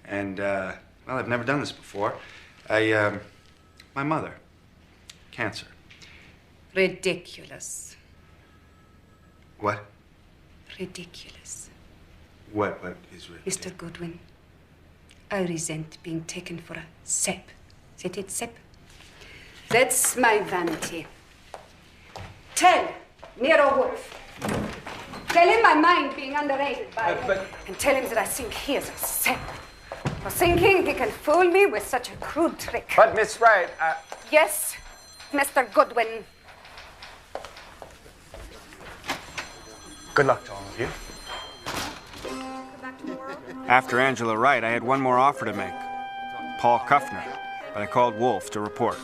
And, well, I've never done this before. My mother, cancer. Ridiculous. What? Ridiculous. What is ridiculous? Mr. Goodwin, I resent being taken for a sap. Is it sap? That's my vanity. Tell Nero Wolfe. Tell him my mind being underrated by him. And tell him that I think he is a sap. For thinking he can fool me with such a crude trick. But, Miss Wright, Yes, Mr. Goodwin. Good luck to all of you. After Angela Wright, I had one more offer to make. Paul Kuffner. But I called Wolfe to report.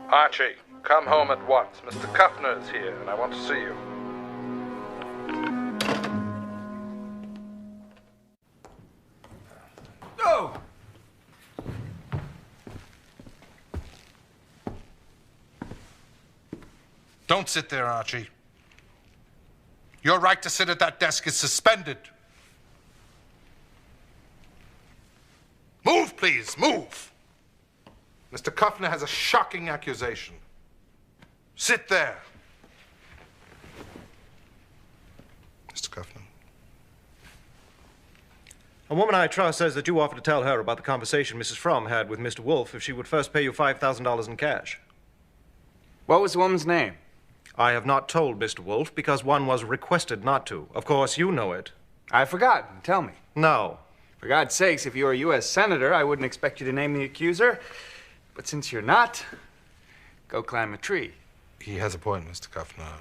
Archie, come home at once. Mr. Kuffner is here, and I want to see you. Oh! Don't sit there, Archie. Your right to sit at that desk is suspended. Move, please, move. Mr. Kuffner has a shocking accusation. Sit there. Mr. Kuffner. A woman I trust says that you offered to tell her about the conversation Mrs. Fromm had with Mr. Wolfe if she would first pay you $5,000 in cash. What was the woman's name? I have not told Mr. Wolfe because one was requested not to. Of course, you know it. I've forgotten. Tell me. No. For God's sakes, if you were a U.S. Senator, I wouldn't expect you to name the accuser. But since you're not, go climb a tree. He has a point, Mr. Kuffner.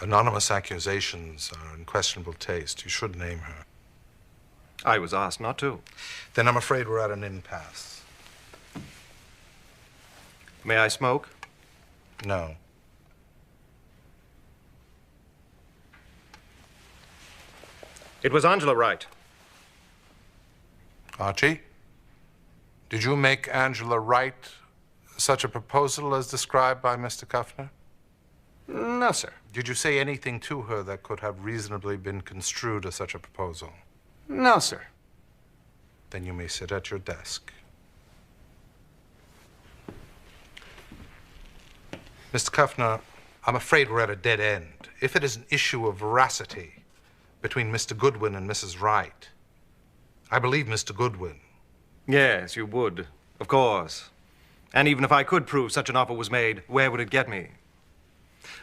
Anonymous accusations are in questionable taste. You should name her. I was asked not to. Then I'm afraid we're at an impasse. May I smoke? No. It was Angela Wright. Archie, did you make Angela Wright such a proposal as described by Mr. Kuffner? No, sir. Did you say anything to her that could have reasonably been construed as such a proposal? No, sir. Then you may sit at your desk. Mr. Kuffner, I'm afraid we're at a dead end. If it is an issue of veracity between Mr. Goodwin and Mrs. Wright, I believe Mr. Goodwin. Yes, you would. Of course. And even if I could prove such an offer was made, where would it get me?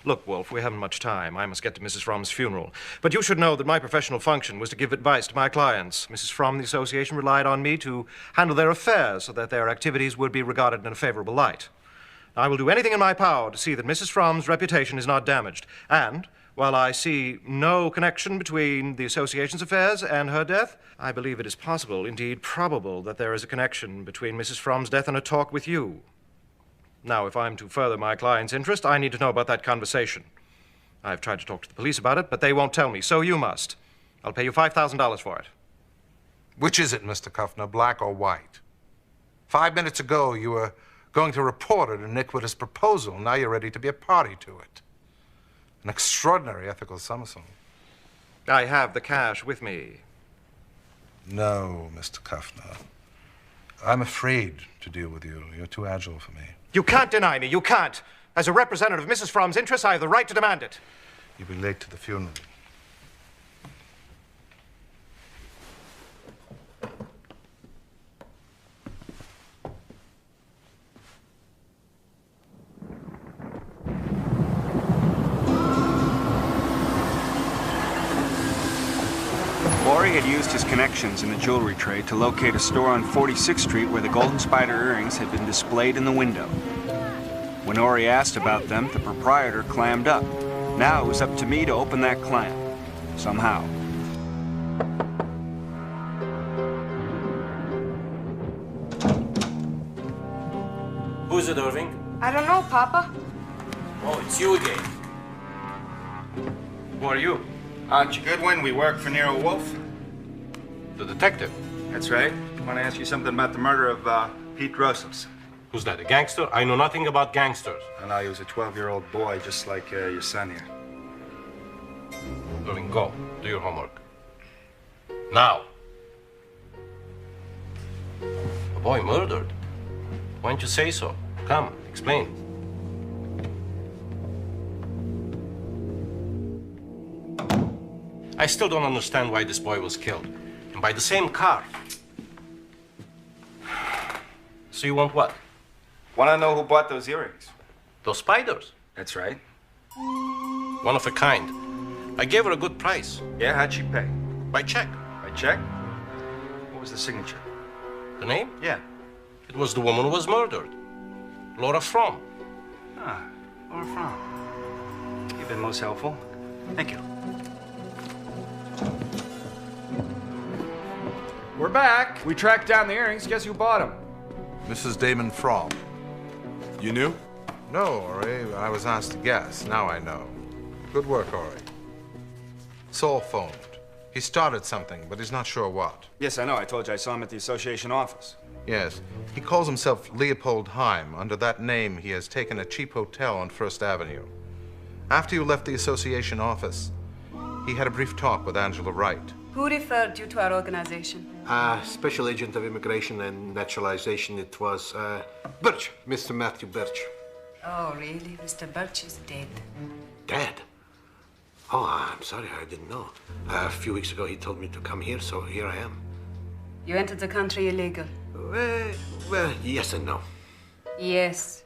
Look, Wolfe, we haven't much time. I must get to Mrs. Fromm's funeral. But you should know that my professional function was to give advice to my clients. Mrs. Fromm and the association relied on me to handle their affairs so that their activities would be regarded in a favorable light. I will do anything in my power to see that Mrs. Fromm's reputation is not damaged. And while I see no connection between the association's affairs and her death, I believe it is possible, indeed probable, that there is a connection between Mrs. Fromm's death and a talk with you. Now, if I'm to further my client's interest, I need to know about that conversation. I've tried to talk to the police about it, but they won't tell me, so you must. I'll pay you $5,000 for it. Which is it, Mr. Kuffner, black or white? 5 minutes ago, you were going to report an iniquitous proposal. Now you're ready to be a party to it. An extraordinary ethical somersault. I have the cash with me. No, Mr. Kuffner. I'm afraid to deal with you. You're too agile for me. You can't deny me. You can't. As a representative of Mrs. Fromm's interests, I have the right to demand it. You'll be late to the funeral. Laurie had used his connections in the jewelry trade to locate a store on 46th Street where the Golden Spider earrings had been displayed in the window. When Ori asked about them, the proprietor clammed up. Now it was up to me to open that clam. Somehow. Who's it, Irving? I don't know, Papa. Oh, it's you again. Who are you? Archie Goodwin. We work for Nero Wolfe. The detective? That's right. I want to ask you something about the murder of Pete Russell's. Who's that, a gangster? I know nothing about gangsters. I know he was a 12-year-old boy, just like your son here. Irving, go. Do your homework. Now. A boy murdered? Why don't you say so? Come, explain. I still don't understand why this boy was killed. And by the same car. So you want what? Want to know who bought those earrings? Those spiders? That's right. One of a kind. I gave her a good price. Yeah, how'd she pay? By check. By check? What was the signature? The name? Yeah. It was the woman who was murdered. Laura Fromm. Ah, Laura Fromm. You've been most helpful. Thank you. We're back. We tracked down the earrings. Guess who bought them? Mrs. Damon Fromm. You knew? No, Ori. I was asked to guess. Now I know. Good work, Ori. Saul phoned. He started something, but he's not sure what. Yes, I know. I told you I saw him at the association office. Yes. He calls himself Leopold Heim. Under that name, he has taken a cheap hotel on First Avenue. After you left the association office, he had a brief talk with Angela Wright. Who referred you to our organization? Special Agent of Immigration and Naturalization. It was Birch, Mr. Matthew Birch. Oh, really? Mr. Birch is dead. Dead? Oh, I'm sorry, I didn't know. A few weeks ago, he told me to come here, so here I am. You entered the country illegal. Well, yes and no. Yes.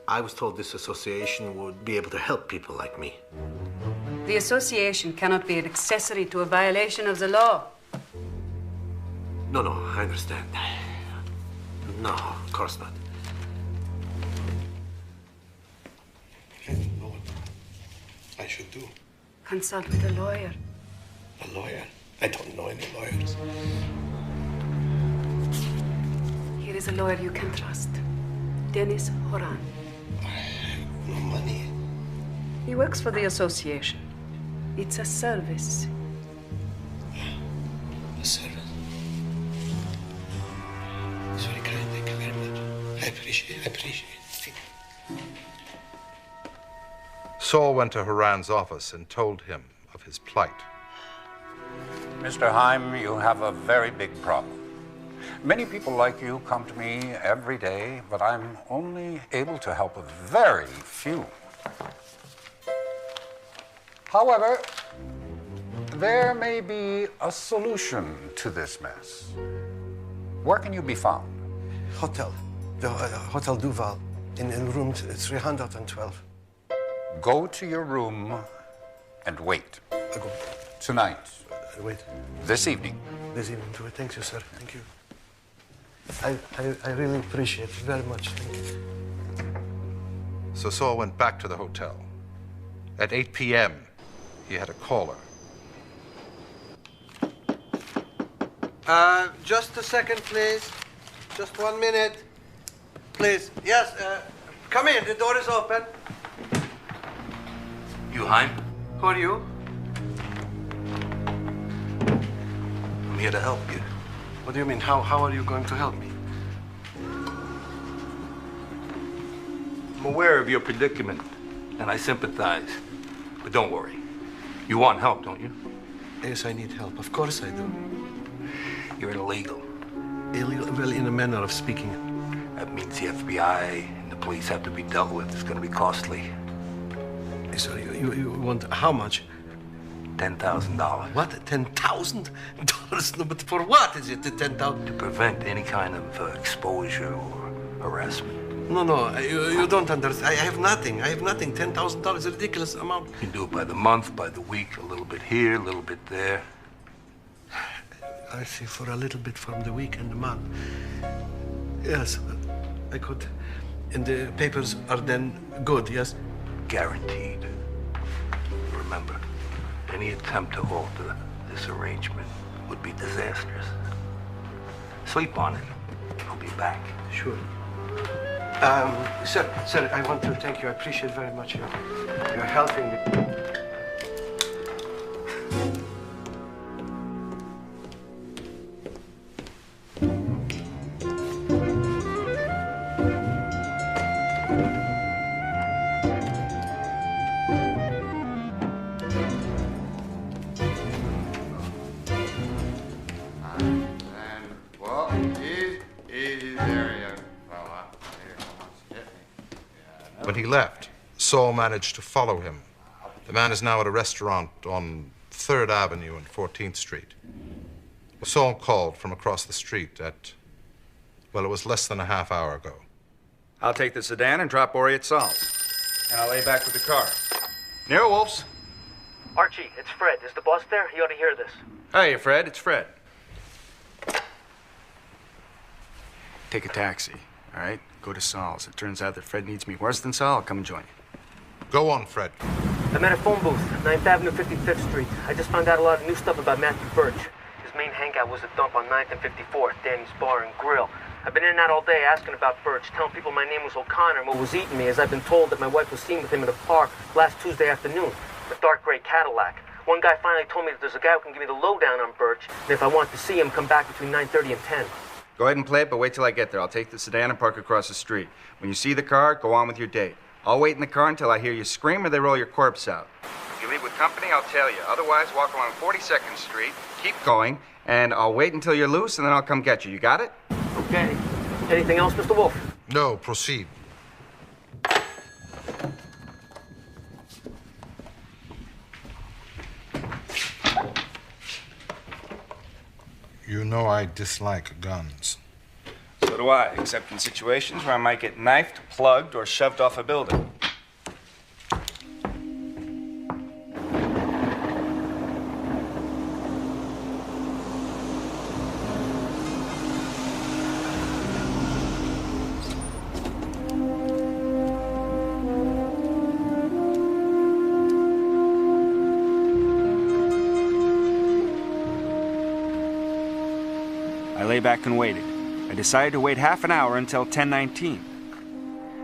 I was told this association would be able to help people like me. The association cannot be an accessory to a violation of the law. No, I understand. No, of course not. I don't know what I should do. Consult with a lawyer. A lawyer? I don't know any lawyers. Here is a lawyer you can trust. Dennis Horan. No money. He works for the association. It's a service. A service. It's very kind. Thank you very much. I appreciate it. Saul went to Haran's office and told him of his plight. Mr. Heim, you have a very big problem. Many people like you come to me every day, but I'm only able to help a very few. However, there may be a solution to this mess. Where can you be found? Hotel. The Hotel Duval in room 312. Go to your room and wait. I go. Tonight. Wait. This evening. This evening, too. Thank you, sir. Thank you. I really appreciate it very much. Thank you. So Saul went back to the hotel. At 8 p.m., he had a caller. Just a second, please. Just 1 minute. Please. Yes, come in. The door is open. You Heim? Who are you? I'm here to help you. What do you mean? How are you going to help me? I'm aware of your predicament, and I sympathize. But don't worry. You want help, don't you? Yes, I need help. Of course I do. You're illegal. Illegal? Well, in a manner of speaking. That means the FBI and the police have to be dealt with. It's going to be costly. So you want how much? $10,000. What? $10,000? No, but for what is it? 10,000? To prevent any kind of exposure or harassment. No, you don't understand. I have nothing. $10,000 is a ridiculous amount. You can do it by the month, by the week, a little bit here, a little bit there. I see, for a little bit from the week and the month. Yes, I could. And the papers are then good, yes? Guaranteed. Remember, any attempt to alter this arrangement would be disastrous. Sleep on it. I'll be back. Sure. Sir, I want to thank you. I appreciate very much your helping me. When he left, Saul managed to follow him. The man is now at a restaurant on 3rd Avenue and 14th Street. Saul called from across the street at, well, it was less than a half hour ago. I'll take the sedan and drop Ori at Saul's. And I'll lay back with the car. Nero Wolfe's. Archie, it's Fred. Is the boss there? He ought to hear this. Hey, Fred, it's Fred. Take a taxi, all right? Go to Saul's. It turns out that Fred needs me worse than Saul. I'll come and join you. Go on, Fred. I'm at a phone booth, 9th Avenue, 55th Street. I just found out a lot of new stuff about Matthew Birch. His main hangout was a dump on 9th and 54th, Danny's Bar and Grill. I've been in and out all day asking about Birch, telling people my name was O'Connor and what was eating me, as I've been told that my wife was seen with him in a car last Tuesday afternoon, a dark gray Cadillac. One guy finally told me that there's a guy who can give me the lowdown on Birch, and if I want to see him, come back between 9:30 and 10. Go ahead and play it, but wait till I get there. I'll take the sedan and park across the street. When you see the car, go on with your date. I'll wait in the car until I hear you scream or they roll your corpse out. If you leave with company, I'll tell you. Otherwise, walk along 42nd Street, keep going, and I'll wait until you're loose, and then I'll come get you. You got it? Okay. Anything else, Mr. Wolfe? No, proceed. You know I dislike guns. So do I, except in situations where I might get knifed, plugged, or shoved off a building. I lay back and waited. I decided to wait half an hour until 10:19,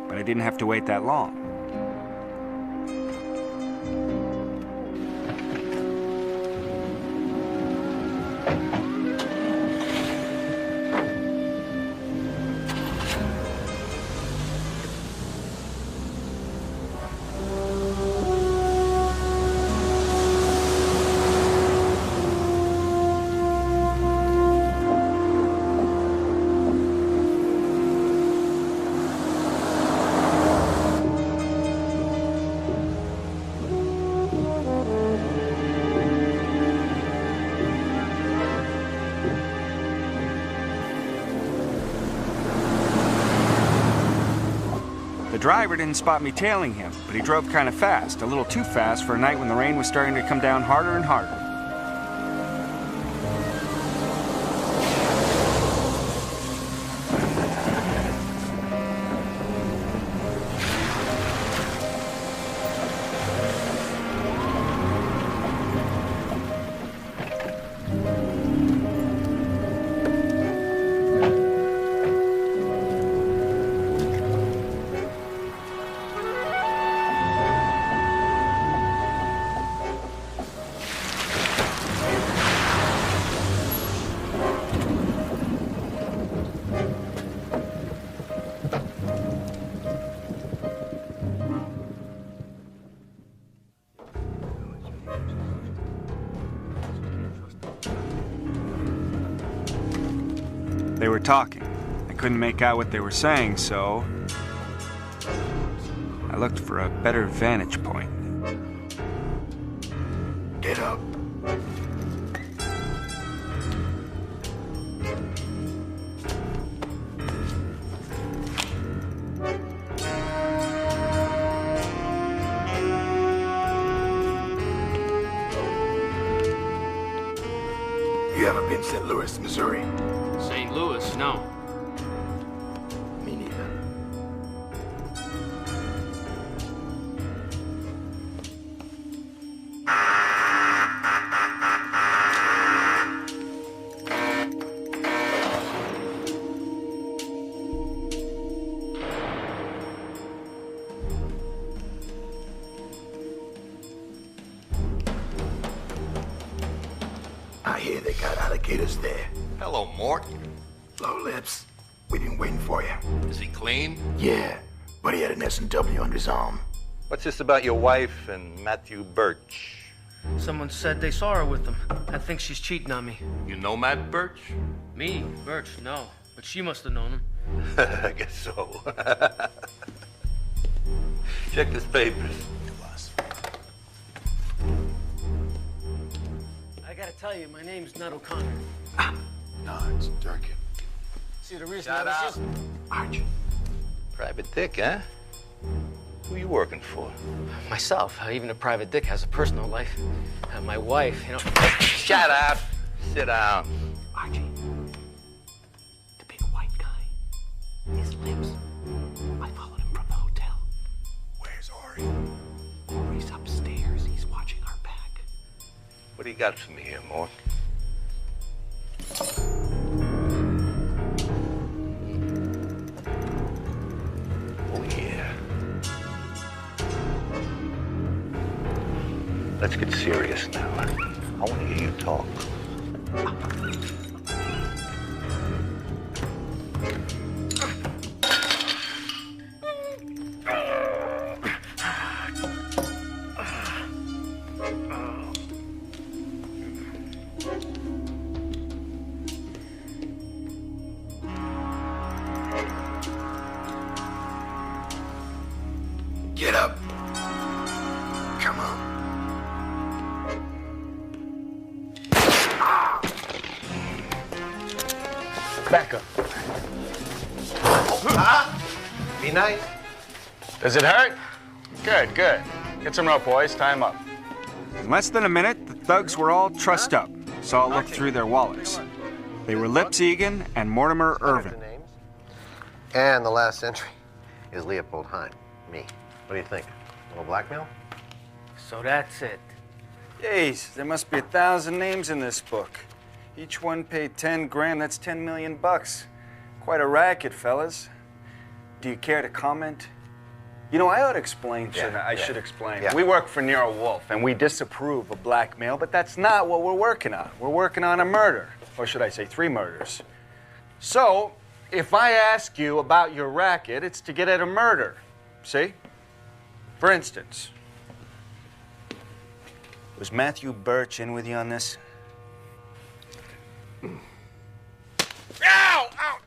but I didn't have to wait that long. driver didn't spot me tailing him, but he drove kind of fast, a little too fast for a night when the rain was starting to come down harder and harder. They were talking. I couldn't make out what they were saying, so I looked for a better vantage point. Get up. You ever been to St. Louis, Missouri? St. Louis, no. Me neither. I hear they got alligators there. Hello, Mort. Low lips. We've been waiting for you. Is he clean? Yeah, but he had an S&W under his arm. What's this about your wife and Matthew Birch? Someone said they saw her with him. I think she's cheating on me. You know Matt Birch? Me? Birch? No. But she must have known him. I guess so. Check his papers. I gotta tell you, my name's not O'Connor. No, it's Durkin. See, the reason Shut I up. was just... Archie. Private Dick, huh? Who you working for? Myself. Even a private dick has a personal life. My wife, you know... Shut up. Sit down. Archie. The big white guy. His lips. I followed him from the hotel. Where's Ori? Ori's upstairs. He's watching our back. What do you got for me here, Mort? Oh, yeah. Let's get serious now. I want to hear you talk. Get up. Come on. Back up. Be nice. Does it hurt? Good, good. Get some rope, boys. Tie him up. In less than a minute, the thugs were all trussed up, so I looked through their wallets. They were Lips Egan and Mortimer Irvin. And the last entry is Leopold Heim, me. What do you think? A little blackmail? So that's it. Jeez, there must be 1,000 names in this book. Each one paid 10 grand, that's 10 million bucks. Quite a racket, fellas. Do you care to comment? You know, I ought to explain, shouldn't I? I should explain. Yeah. We work for Nero Wolfe, and we disapprove of blackmail, but that's not what we're working on. We're working on a murder, or should I say 3 murders. So, if I ask you about your racket, it's to get at a murder, see? For instance, was Matthew Birch in with you on this? Ow! Ow!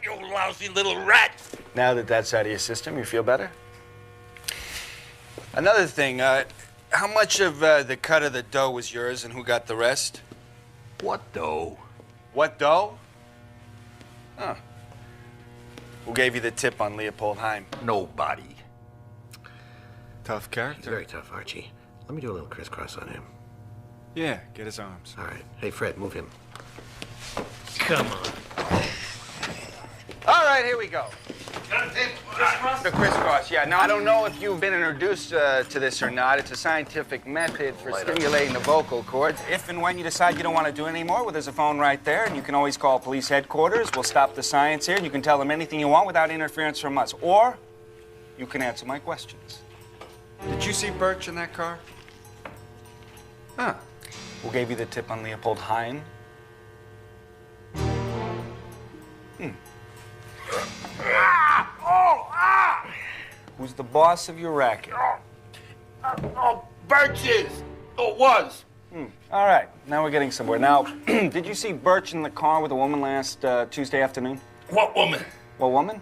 You lousy little rat! Now that that's out of your system, you feel better? Another thing, how much of the cut of the dough was yours and who got the rest? What dough? What dough? Huh. Who gave you the tip on Leopold Heim? Nobody. Tough character. He's very tough, Archie. Let me do a little crisscross on him. Yeah, get his arms. All right. Hey, Fred, move him. Come on. All right, here we go. The crisscross, yeah. Now, I don't know if you've been introduced to this or not. It's a scientific method for stimulating the vocal cords. If and when you decide you don't want to do it anymore, well, there's a phone right there, and you can always call police headquarters. We'll stop the science here, and you can tell them anything you want without interference from us. Or you can answer my questions. Did you see Birch in that car? Huh. Who gave you the tip on Leopold Heim? Who's the boss of your racket? Birch is. Oh, it was. All right, now we're getting somewhere. Now, did you see Birch in the car with a woman last Tuesday afternoon? What woman? What woman?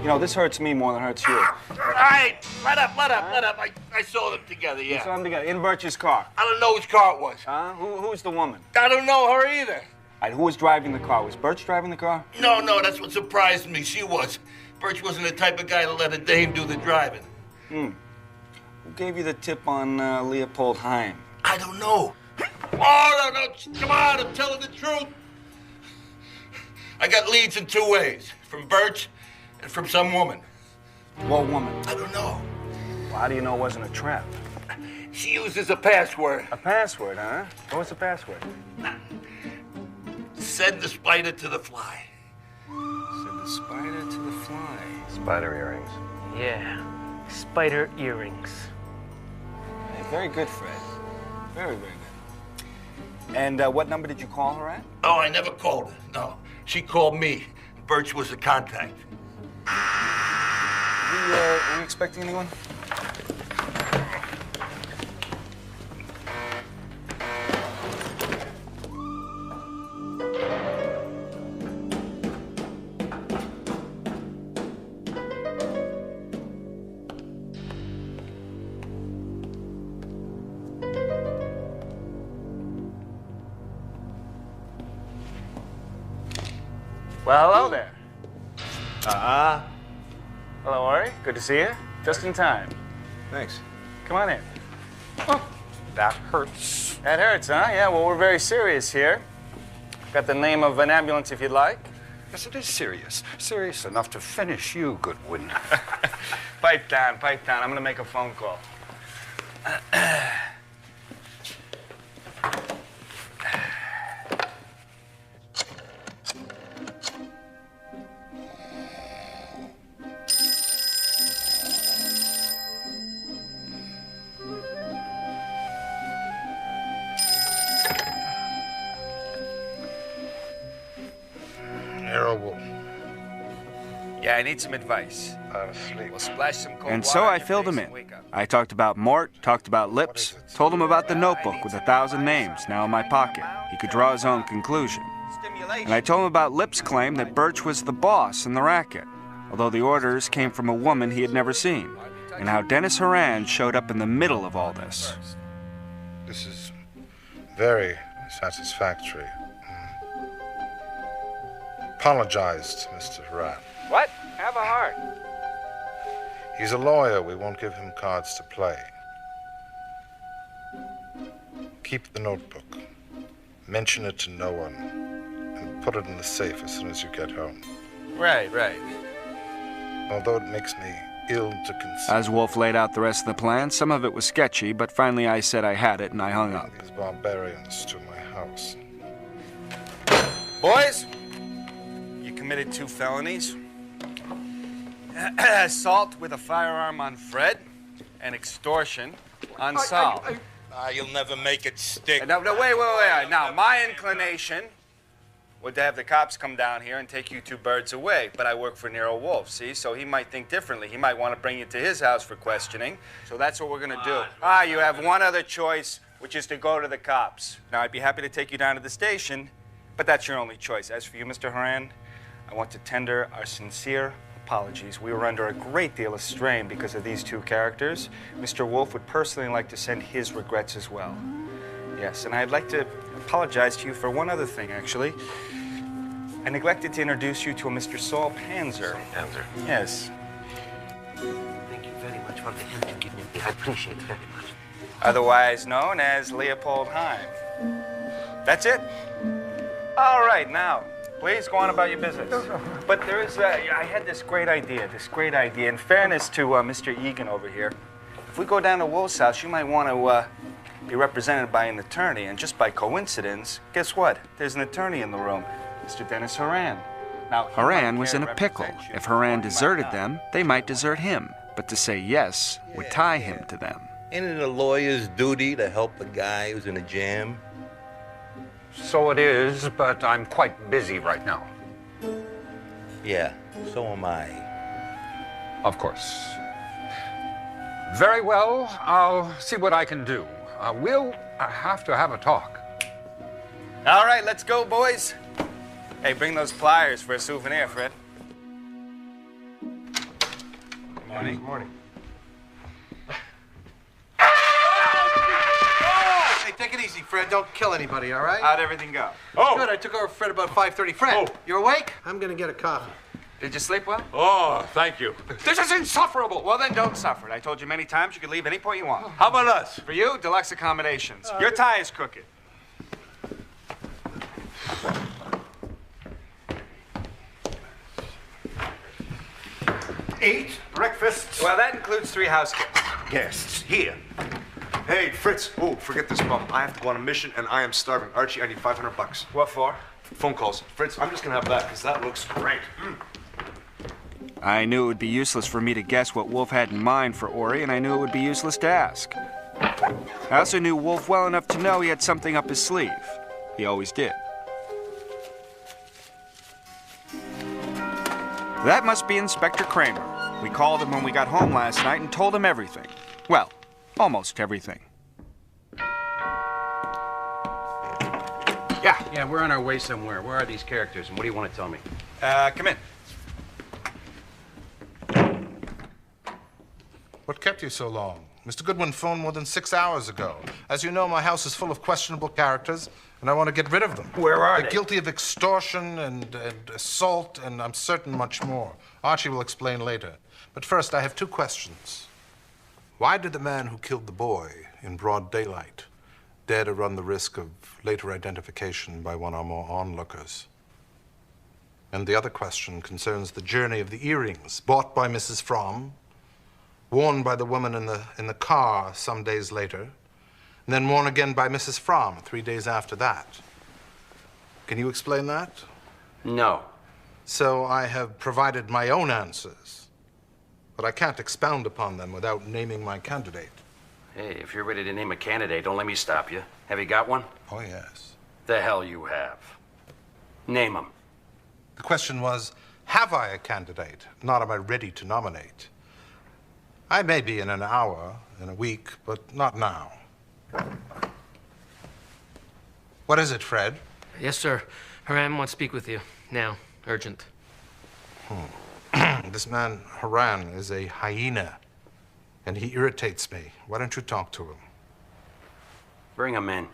You know, this hurts me more than hurts you. All right, let up. I saw them together, yeah. You saw them together in Birch's car? I don't know whose car it was. Huh? Who's the woman? I don't know her either. All right, who was driving the car? Was Birch driving the car? No, that's what surprised me. She was. Birch wasn't the type of guy to let a dame do the driving. Who gave you the tip on Leopold Heim? I don't know. Oh, no, come on, I'm telling the truth. I got leads in two ways, from Birch and from some woman. What woman? I don't know. Well, how do you know it wasn't a trap? She uses a password. A password, huh? What was the password? Send the spider to the fly. Send the spider to the fly. Spider earrings. Yeah, spider earrings. Hey, very good, Fred. Very, very good. And what number did you call her at? Oh, I never called her. No, she called me. Birch was the contact. Were you expecting anyone? Well, hello there. Hello, Ori. Good to see you. Just in time. Thanks. Come on in. Oh, that hurts. That hurts, huh? Yeah, well, we're very serious here. Got the name of an ambulance if you'd like. Yes, it is serious. Serious enough to finish you, Goodwin. Pipe down, pipe down. I'm gonna make a phone call. Nero Wolfe. Yeah, I need some advice. I'm asleep. We'll splash some cold And water so on I your filled face him and in. wake up. I talked about Mort, talked about Lips, told him about the notebook with 1,000 names now in my pocket. He could draw his own conclusion. And I told him about Lips' claim that Birch was the boss in the racket, although the orders came from a woman he had never seen, and how Dennis Horan showed up in the middle of all this. This is very satisfactory. Apologized, Mr. Horan. What? Have a heart. He's a lawyer. We won't give him cards to play. Keep the notebook. Mention it to no one. And put it in the safe as soon as you get home. Right. Although it makes me ill to conceive. As Wolfe laid out the rest of the plan, some of it was sketchy, but finally I said I had it and I hung up. These barbarians to my house. Boys, you committed 2 felonies. Assault with a firearm on Fred and extortion on Sal. You'll never make it stick. No, wait. Now, my inclination would to have the cops come down here and take you 2 birds away, but I work for Nero Wolfe, see? So he might think differently. He might want to bring you to his house for questioning. So that's what we're going to do. You have one other choice, which is to go to the cops. Now, I'd be happy to take you down to the station, but that's your only choice. As for you, Mr. Horan, I want to tender our sincere apologies. We were under a great deal of strain because of these 2 characters. Mr. Wolfe would personally like to send his regrets as well. Yes, and I'd like to apologize to you for one other thing, actually. I neglected to introduce you to a Mr. Saul Panzer. Panzer. Yes. Thank you very much for the hint you give me. I appreciate it very much. Otherwise known as Leopold Heim. That's it? All right, now, please go on about your business. But there is, I had this great idea. In fairness to Mr. Egan over here, if we go down to Wolfe's house, you might want to be represented by an attorney. And just by coincidence, guess what? There's an attorney in the room, Mr. Dennis Horan. Now, Horan was in a pickle. If Horan deserted them, they might desert him. But to say yes would tie him to them. Ain't it a lawyer's duty to help a guy who's in a jam? So it is, but I'm quite busy right now. Yeah, so am I. Of course. Very well, I'll see what I can do. We'll have to have a talk. All right, let's go, boys. Hey, bring those pliers for a souvenir, Fred. Good morning. Good morning. Hey, take it easy, Fred. Don't kill anybody, all right? How'd everything go? Oh! Good, I took over Fred about 5:30. Fred, you awake? I'm gonna get a coffee. Did you sleep well? Oh, thank you. This is insufferable. Well, then don't suffer it. I told you many times you could leave any point you want. How about us? For you, deluxe accommodations. Your tie is crooked. Eat breakfast. Well, that includes 3 house guests. Guests here. Hey, Fritz. Oh, forget this bum. I have to go on a mission, and I am starving. Archie, I need $500. What for? Phone calls. Fritz, I'm just gonna have that because that looks great. I knew it would be useless for me to guess what Wolfe had in mind for Ori, and I knew it would be useless to ask. I also knew Wolfe well enough to know he had something up his sleeve. He always did. That must be Inspector Kramer. We called him when we got home last night and told him everything. Well, almost everything. Yeah, we're on our way somewhere. Where are these characters, and what do you want to tell me? Come in. What kept you so long? Mr. Goodwin phoned more than 6 hours ago. As you know, my house is full of questionable characters, and I want to get rid of them. Where are they? They're guilty of extortion and assault, and I'm certain much more. Archie will explain later. But first, I have 2 questions. Why did the man who killed the boy in broad daylight dare to run the risk of later identification by one or more onlookers? And the other question concerns the journey of the earrings bought by Mrs. Fromm, worn by the woman in the car some days later, and then worn again by Mrs. Fromm 3 days after that. Can you explain that? No. So I have provided my own answers, but I can't expound upon them without naming my candidate. Hey, if you're ready to name a candidate, don't let me stop you. Have you got one? Oh, yes. The hell you have. Name him. The question was, have I a candidate? Not am I ready to nominate. I may be in an hour, in a week, but not now. What is it, Fred? Yes, sir. Haram wants to speak with you. Now. Urgent. This man, Haran, is a hyena, and he irritates me. Why don't you talk to him? Bring him in.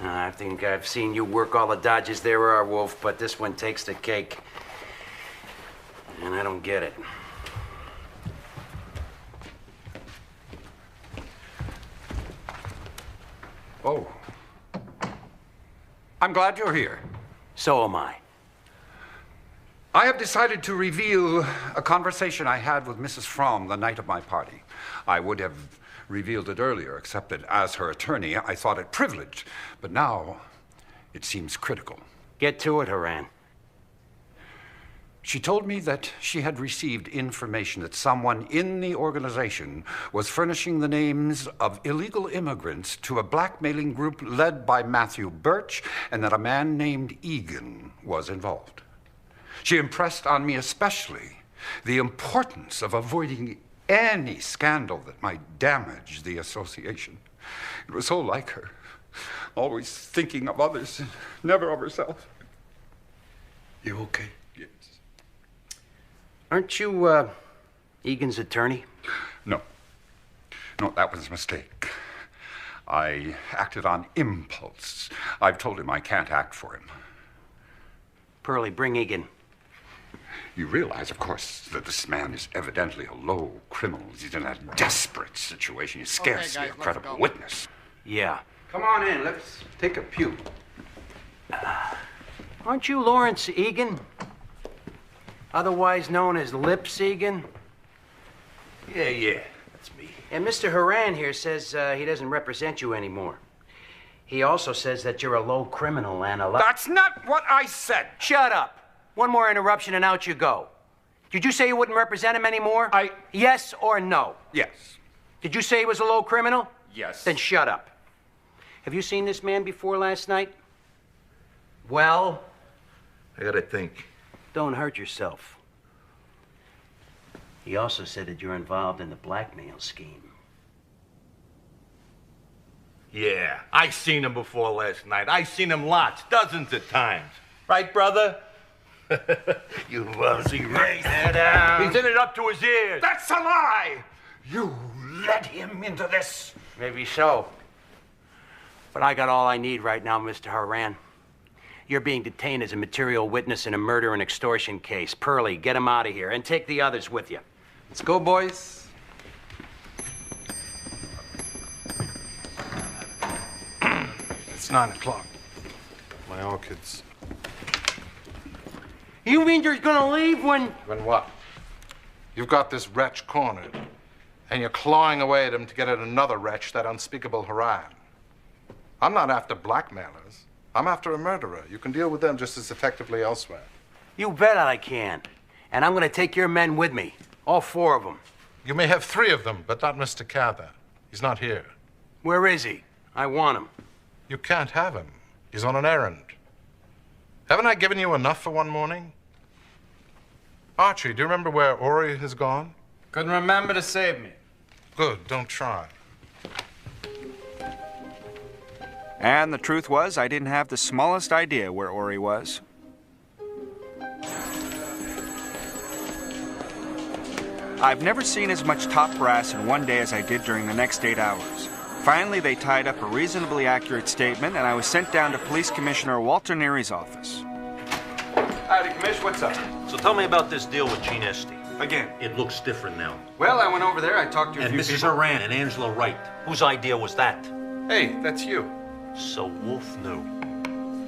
I think I've seen you work all the dodges there are, Wolf, but this one takes the cake. And I don't get it. Oh. I'm glad you're here. So am I. I have decided to reveal a conversation I had with Mrs. Fromm the night of my party. I would have revealed it earlier, except that as her attorney, I thought it privileged. But now, it seems critical. Get to it, Haran. She told me that she had received information that someone in the organization was furnishing the names of illegal immigrants to a blackmailing group led by Matthew Birch, and that a man named Egan was involved. She impressed on me especially the importance of avoiding any scandal that might damage the association. It was so like her, always thinking of others, never of herself. You okay? Yes. Aren't you, Egan's attorney? No. No, that was a mistake. I acted on impulse. I've told him I can't act for him. Pearlie, bring Egan. You realize, of course, that this man is evidently a low criminal. He's in a desperate situation. He's scarcely a credible witness. Yeah. Come on in. Let's take a pew. Aren't you Lawrence Egan? Otherwise known as Lips Egan? Yeah. That's me. And Mr. Horan here says he doesn't represent you anymore. He also says that you're a low criminal and a... That's not what I said! Shut up! One more interruption and out you go. Did you say you wouldn't represent him anymore? Yes or no? Yes. Did you say he was a low criminal? Yes. Then shut up. Have you seen this man before last night? Well? I gotta think. Don't hurt yourself. He also said that you're involved in the blackmail scheme. Yeah, I seen him before last night. I seen him lots, dozens of times. Right, brother? You lousy Ray. He's in it up to his ears. That's a lie! You led him into this. Maybe so. But I got all I need right now, Mr. Horan. You're being detained as a material witness in a murder and extortion case. Pearlie, get him out of here and take the others with you. Let's go, boys. It's 9 o'clock. My orchids. You mean you're gonna leave when... When what? You've got this wretch cornered, and you're clawing away at him to get at another wretch, that unspeakable Haran. I'm not after blackmailers. I'm after a murderer. You can deal with them just as effectively elsewhere. You bet I can. And I'm gonna take your men with me. All 4 of them. You may have 3 of them, but not Mr. Cather. He's not here. Where is he? I want him. You can't have him. He's on an errand. Haven't I given you enough for one morning? Archie, do you remember where Ori has gone? Couldn't remember to save me. Good, don't try. And the truth was, I didn't have the smallest idea where Ori was. I've never seen as much top brass in one day as I did during the next 8 hours. Finally, they tied up a reasonably accurate statement, and I was sent down to Police Commissioner Walter Neary's office. Howdy, Commish, what's up? So tell me about this deal with Gene Estee. Again. It looks different now. Well, I went over there. I talked to a And few Mrs. people. Horan and Angela Wright. Whose idea was that? Hey, that's you. So Wolfe knew.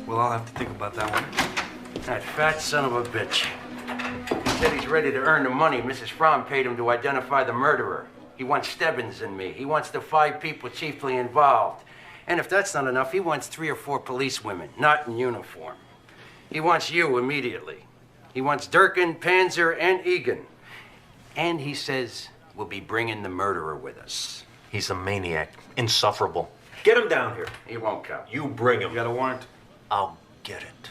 Well, I'll have to think about that one. That fat son of a bitch. He said he's ready to earn the money Mrs. Fromm paid him to identify the murderer. He wants Stebbins and me. He wants the 5 people chiefly involved. And if that's not enough, he wants 3 or 4 police women, not in uniform. He wants you immediately. He wants Durkin, Panzer, and Egan. And he says we'll be bringing the murderer with us. He's a maniac. Insufferable. Get him down here. He won't come. You bring him. You got a warrant? I'll get it.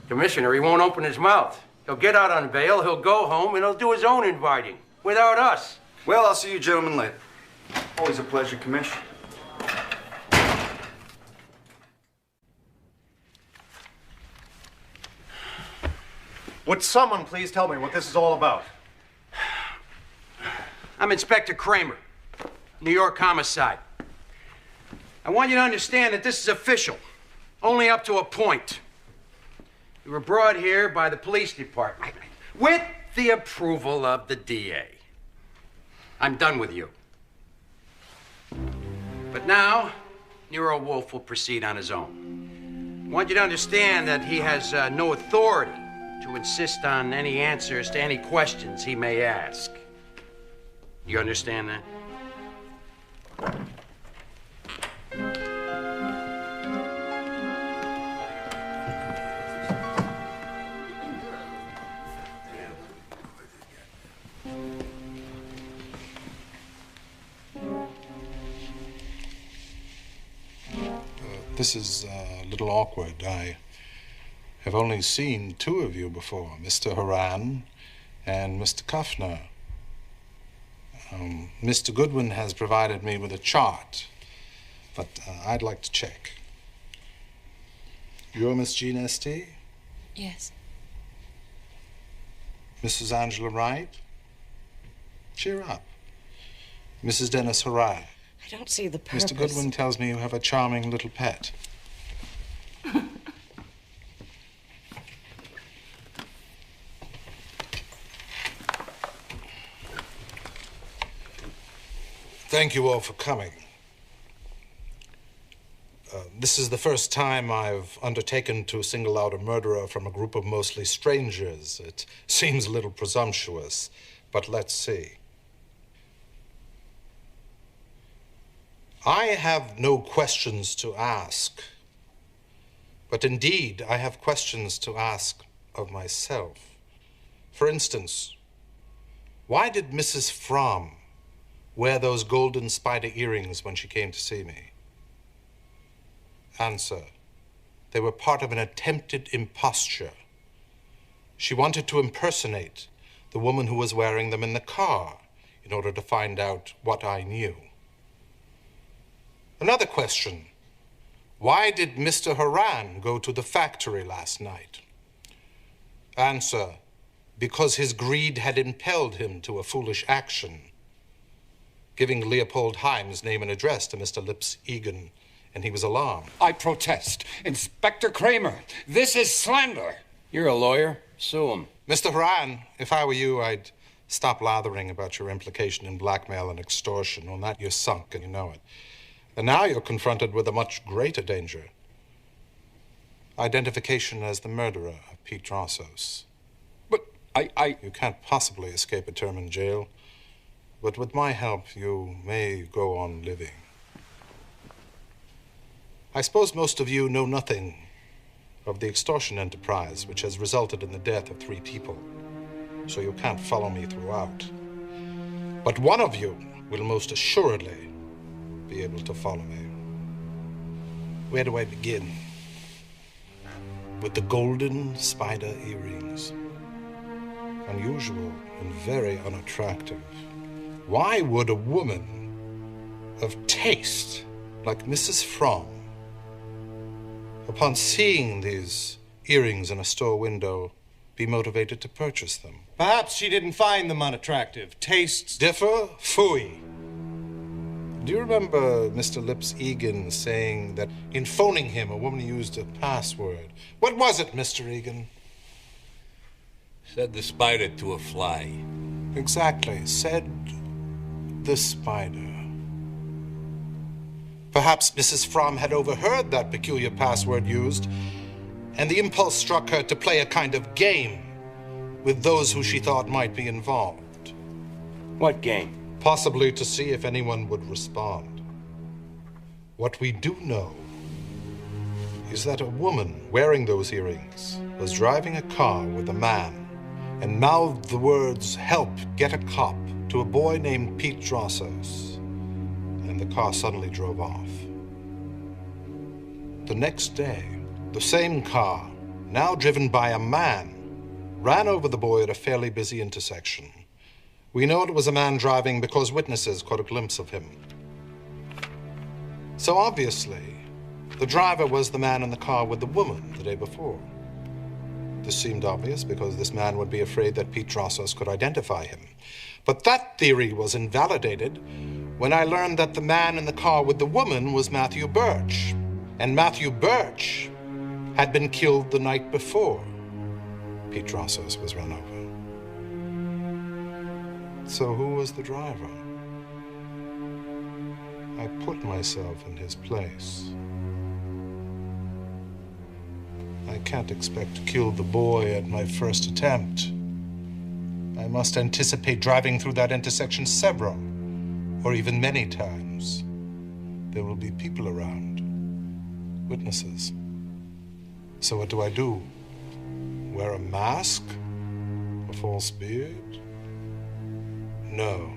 Commissioner, he won't open his mouth. He'll get out on bail, he'll go home, and he'll do his own inviting. Without us. Well, I'll see you gentlemen later. Always a pleasure, Commish. Would someone please tell me what this is all about? I'm Inspector Kramer, New York Homicide. I want you to understand that this is official, only up to a point. You were brought here by the police department with the approval of the DA. I'm done with you. But now, Nero Wolfe will proceed on his own. I want you to understand that he has no authority to insist on any answers to any questions he may ask. You understand that? This is a little awkward. I have only seen 2 of you before, Mr. Horan and Mr. Kuffner. Mr. Goodwin has provided me with a chart, but I'd like to check. You're Miss Jean Estee? Yes. Mrs. Angela Wright? Cheer up. Mrs. Dennis Harai? I I don't see the purpose. Mr. Goodwin tells me you have a charming little pet. Thank you all for coming. This is the first time I've undertaken to single out a murderer from a group of mostly strangers. It seems a little presumptuous, but let's see. I have no questions to ask, but indeed I have questions to ask of myself. For instance, why did Mrs. Fromm wear those golden spider earrings when she came to see me? Answer: they were part of an attempted imposture. She wanted to impersonate the woman who was wearing them in the car in order to find out what I knew. Another question: why did Mr. Haran go to the factory last night? Answer: because his greed had impelled him to a foolish action, giving Leopold Heim's name and address to Mr. Lips Egan, and he was alarmed. I protest. Inspector Kramer, this is slander. You're a lawyer. Sue him. Mr. Haran, if I were you, I'd stop lathering about your implication in blackmail and extortion. On that, you're sunk, and you know it. And now you're confronted with a much greater danger. Identification as the murderer of Pete Drossos. But You can't possibly escape a term in jail. But with my help, you may go on living. I suppose most of you know nothing of the extortion enterprise which has resulted in the death of 3 people, so you can't follow me throughout. But one of you will most assuredly be able to follow me. Where do I begin? With the golden spider earrings. Unusual and very unattractive. Why would a woman of taste like Mrs. Fromm, upon seeing these earrings in a store window, be motivated to purchase them? Perhaps she didn't find them unattractive. Tastes differ? Phooey. Do you remember Mr. Lips Egan saying that in phoning him, a woman used a password? What was it, Mr. Egan? Said the spider to a fly. Exactly. Said the spider. Perhaps Mrs. Fromm had overheard that peculiar password used, and the impulse struck her to play a kind of game with those who she thought might be involved. What game? Possibly to see if anyone would respond. What we do know is that a woman wearing those earrings was driving a car with a man and mouthed the words, "Help, get a cop," to a boy named Pete Drossos, and the car suddenly drove off. The next day, the same car, now driven by a man, ran over the boy at a fairly busy intersection. We know it was a man driving because witnesses caught a glimpse of him. So obviously, the driver was the man in the car with the woman the day before. This seemed obvious because this man would be afraid that Pete Drossos could identify him. But that theory was invalidated when I learned that the man in the car with the woman was Matthew Birch. And Matthew Birch had been killed the night before Pete Drossos was run over. So who was the driver? I put myself in his place. I can't expect to kill the boy at my first attempt. I must anticipate driving through that intersection several, or even many times. There will be people around, witnesses. So what do? Wear a mask? A false beard? No.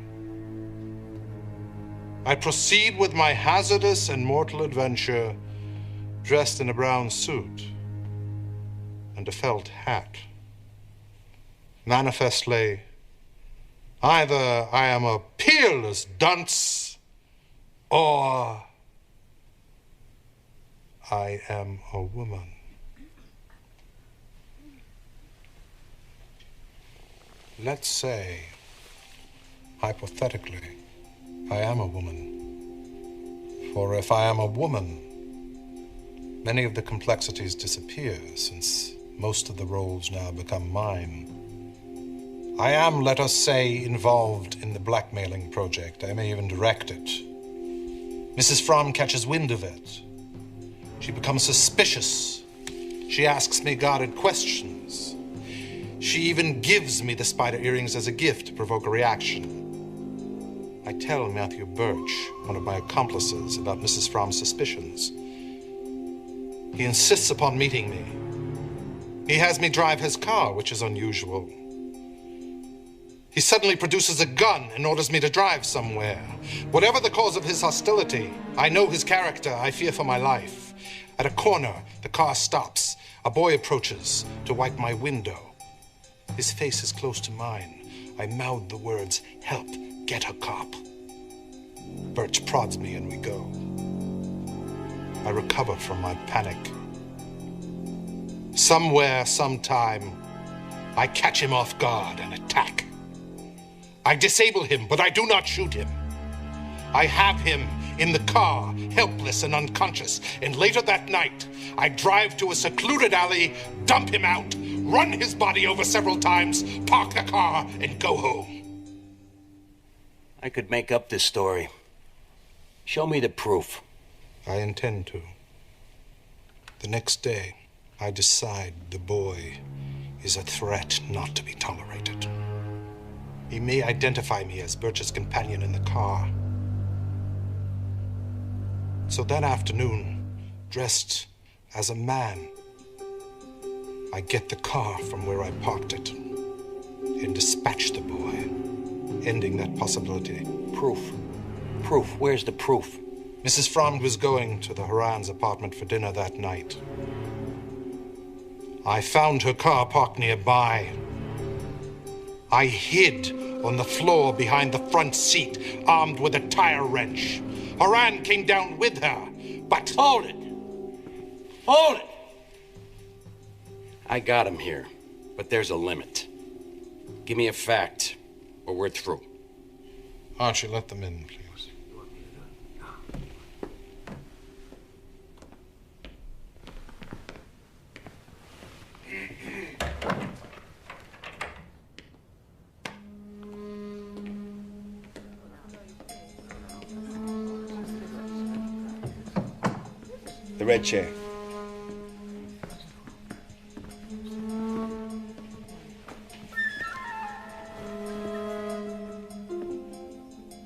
I proceed with my hazardous and mortal adventure dressed in a brown suit and a felt hat. Manifestly, either I am a peerless dunce or I am a woman. Let's say, hypothetically, I am a woman. For if I am a woman, many of the complexities disappear, since most of the roles now become mine. I am, let us say, involved in the blackmailing project. I may even direct it. Mrs. Fromm catches wind of it. She becomes suspicious. She asks me guarded questions. She even gives me the spider earrings as a gift to provoke a reaction. I tell Matthew Birch, one of my accomplices, about Mrs. Fromm's suspicions. He insists upon meeting me. He has me drive his car, which is unusual. He suddenly produces a gun and orders me to drive somewhere. Whatever the cause of his hostility, I know his character. I fear for my life. At a corner, the car stops. A boy approaches to wipe my window. His face is close to mine. I mouth the words, "Help, get a cop." Birch prods me and we go. I recover from my panic. Somewhere, sometime, I catch him off guard and attack. I disable him, but I do not shoot him. I have him in the car, helpless and unconscious, and later that night, I drive to a secluded alley, dump him out, run his body over several times, park the car, and go home. I could make up this story. Show me the proof. I intend to. The next day, I decide the boy is a threat not to be tolerated. He may identify me as Birch's companion in the car. So that afternoon, dressed as a man, I get the car from where I parked it and dispatch the boy, ending that possibility. Proof. Proof. Where's the proof? Mrs. Fromm was going to the Haran's apartment for dinner that night. I found her car parked nearby. I hid on the floor behind the front seat, armed with a tire wrench. Haran came down with her, but... Hold it! Hold it! I got him here, but there's a limit. Give me a fact, or we're through. Archie, let them in, please. The red chair.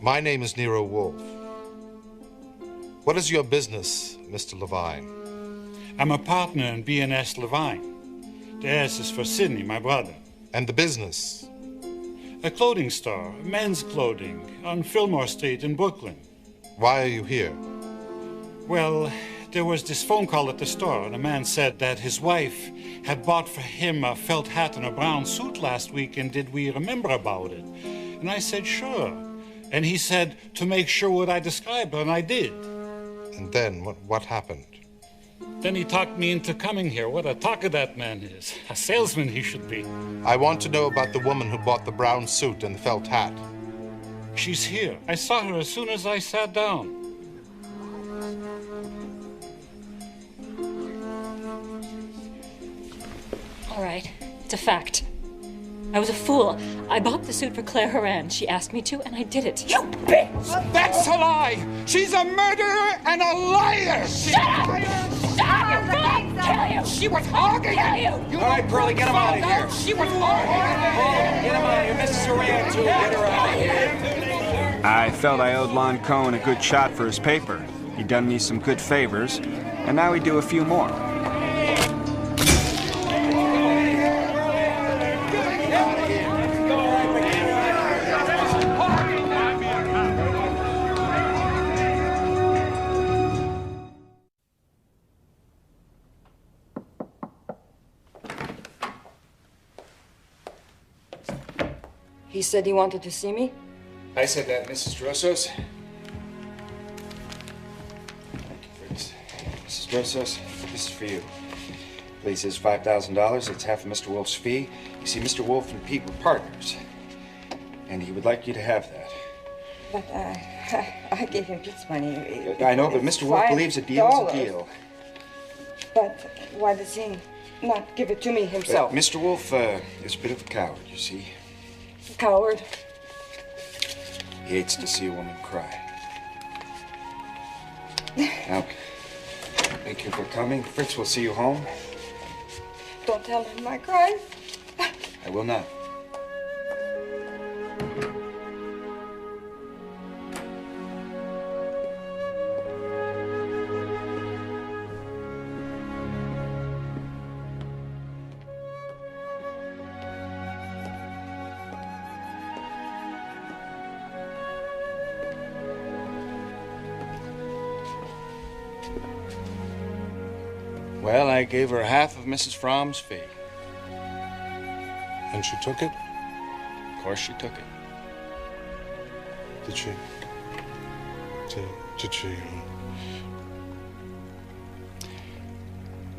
My name is Nero Wolfe. What is your business, Mr. Levine? I'm a partner in B&S Levine. The S is for Sidney, my brother. And the business? A clothing store, men's clothing, on Fillmore Street in Brooklyn. Why are you here? Well, there was this phone call at the store, and a man said that his wife had bought for him a felt hat and a brown suit last week, and did we remember about it? And I said, sure. And he said to make sure what I described, and I did. And then, what happened? Then he talked me into coming here. What a talker that man is. A salesman he should be. I want to know about the woman who bought the brown suit and the felt hat. She's here. I saw her as soon as I sat down. All right, it's a fact. I was a fool. I bought the suit for Claire Haran. She asked me to, and I did it. You bitch! That's a lie! She's a murderer and a liar! Shut up! Shut up! I'll kill you! She was hogging you! All right, Pearlie, get him out of here. She was hogging Get him out of here. Mrs. Haran, too. Get her out of here. I felt I owed Lon Cohen a good shot for his paper. He'd done me some good favors, and now he'd do a few more. He said he wanted to see me? I said that, Mrs. Drossos. Thank you, Fritz. Mrs. Drossos, this is for you. Please, is $5,000. It's half of Mr. Wolfe's fee. You see, Mr. Wolfe and Pete were partners, and he would like you to have that. But I gave him Pete's money. I know, but Mr. Wolfe believes a deal's a deal. But why does he not give it to me himself? Mr. Wolfe is a bit of a coward, you see. Coward? He hates to see a woman cry. Now, thank you for coming. Fritz will see you home. Don't tell him I cried. I will not. Well, I gave her half of Mrs. Fromm's fee. And she took it? Of course she took it. Did she? Did she?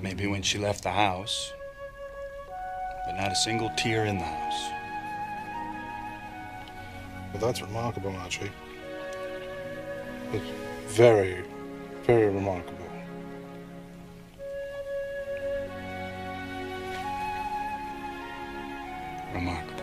Maybe when she left the house, but not a single tear in the house. Well, that's remarkable, Archie. It's very, very remarkable. Remarkable.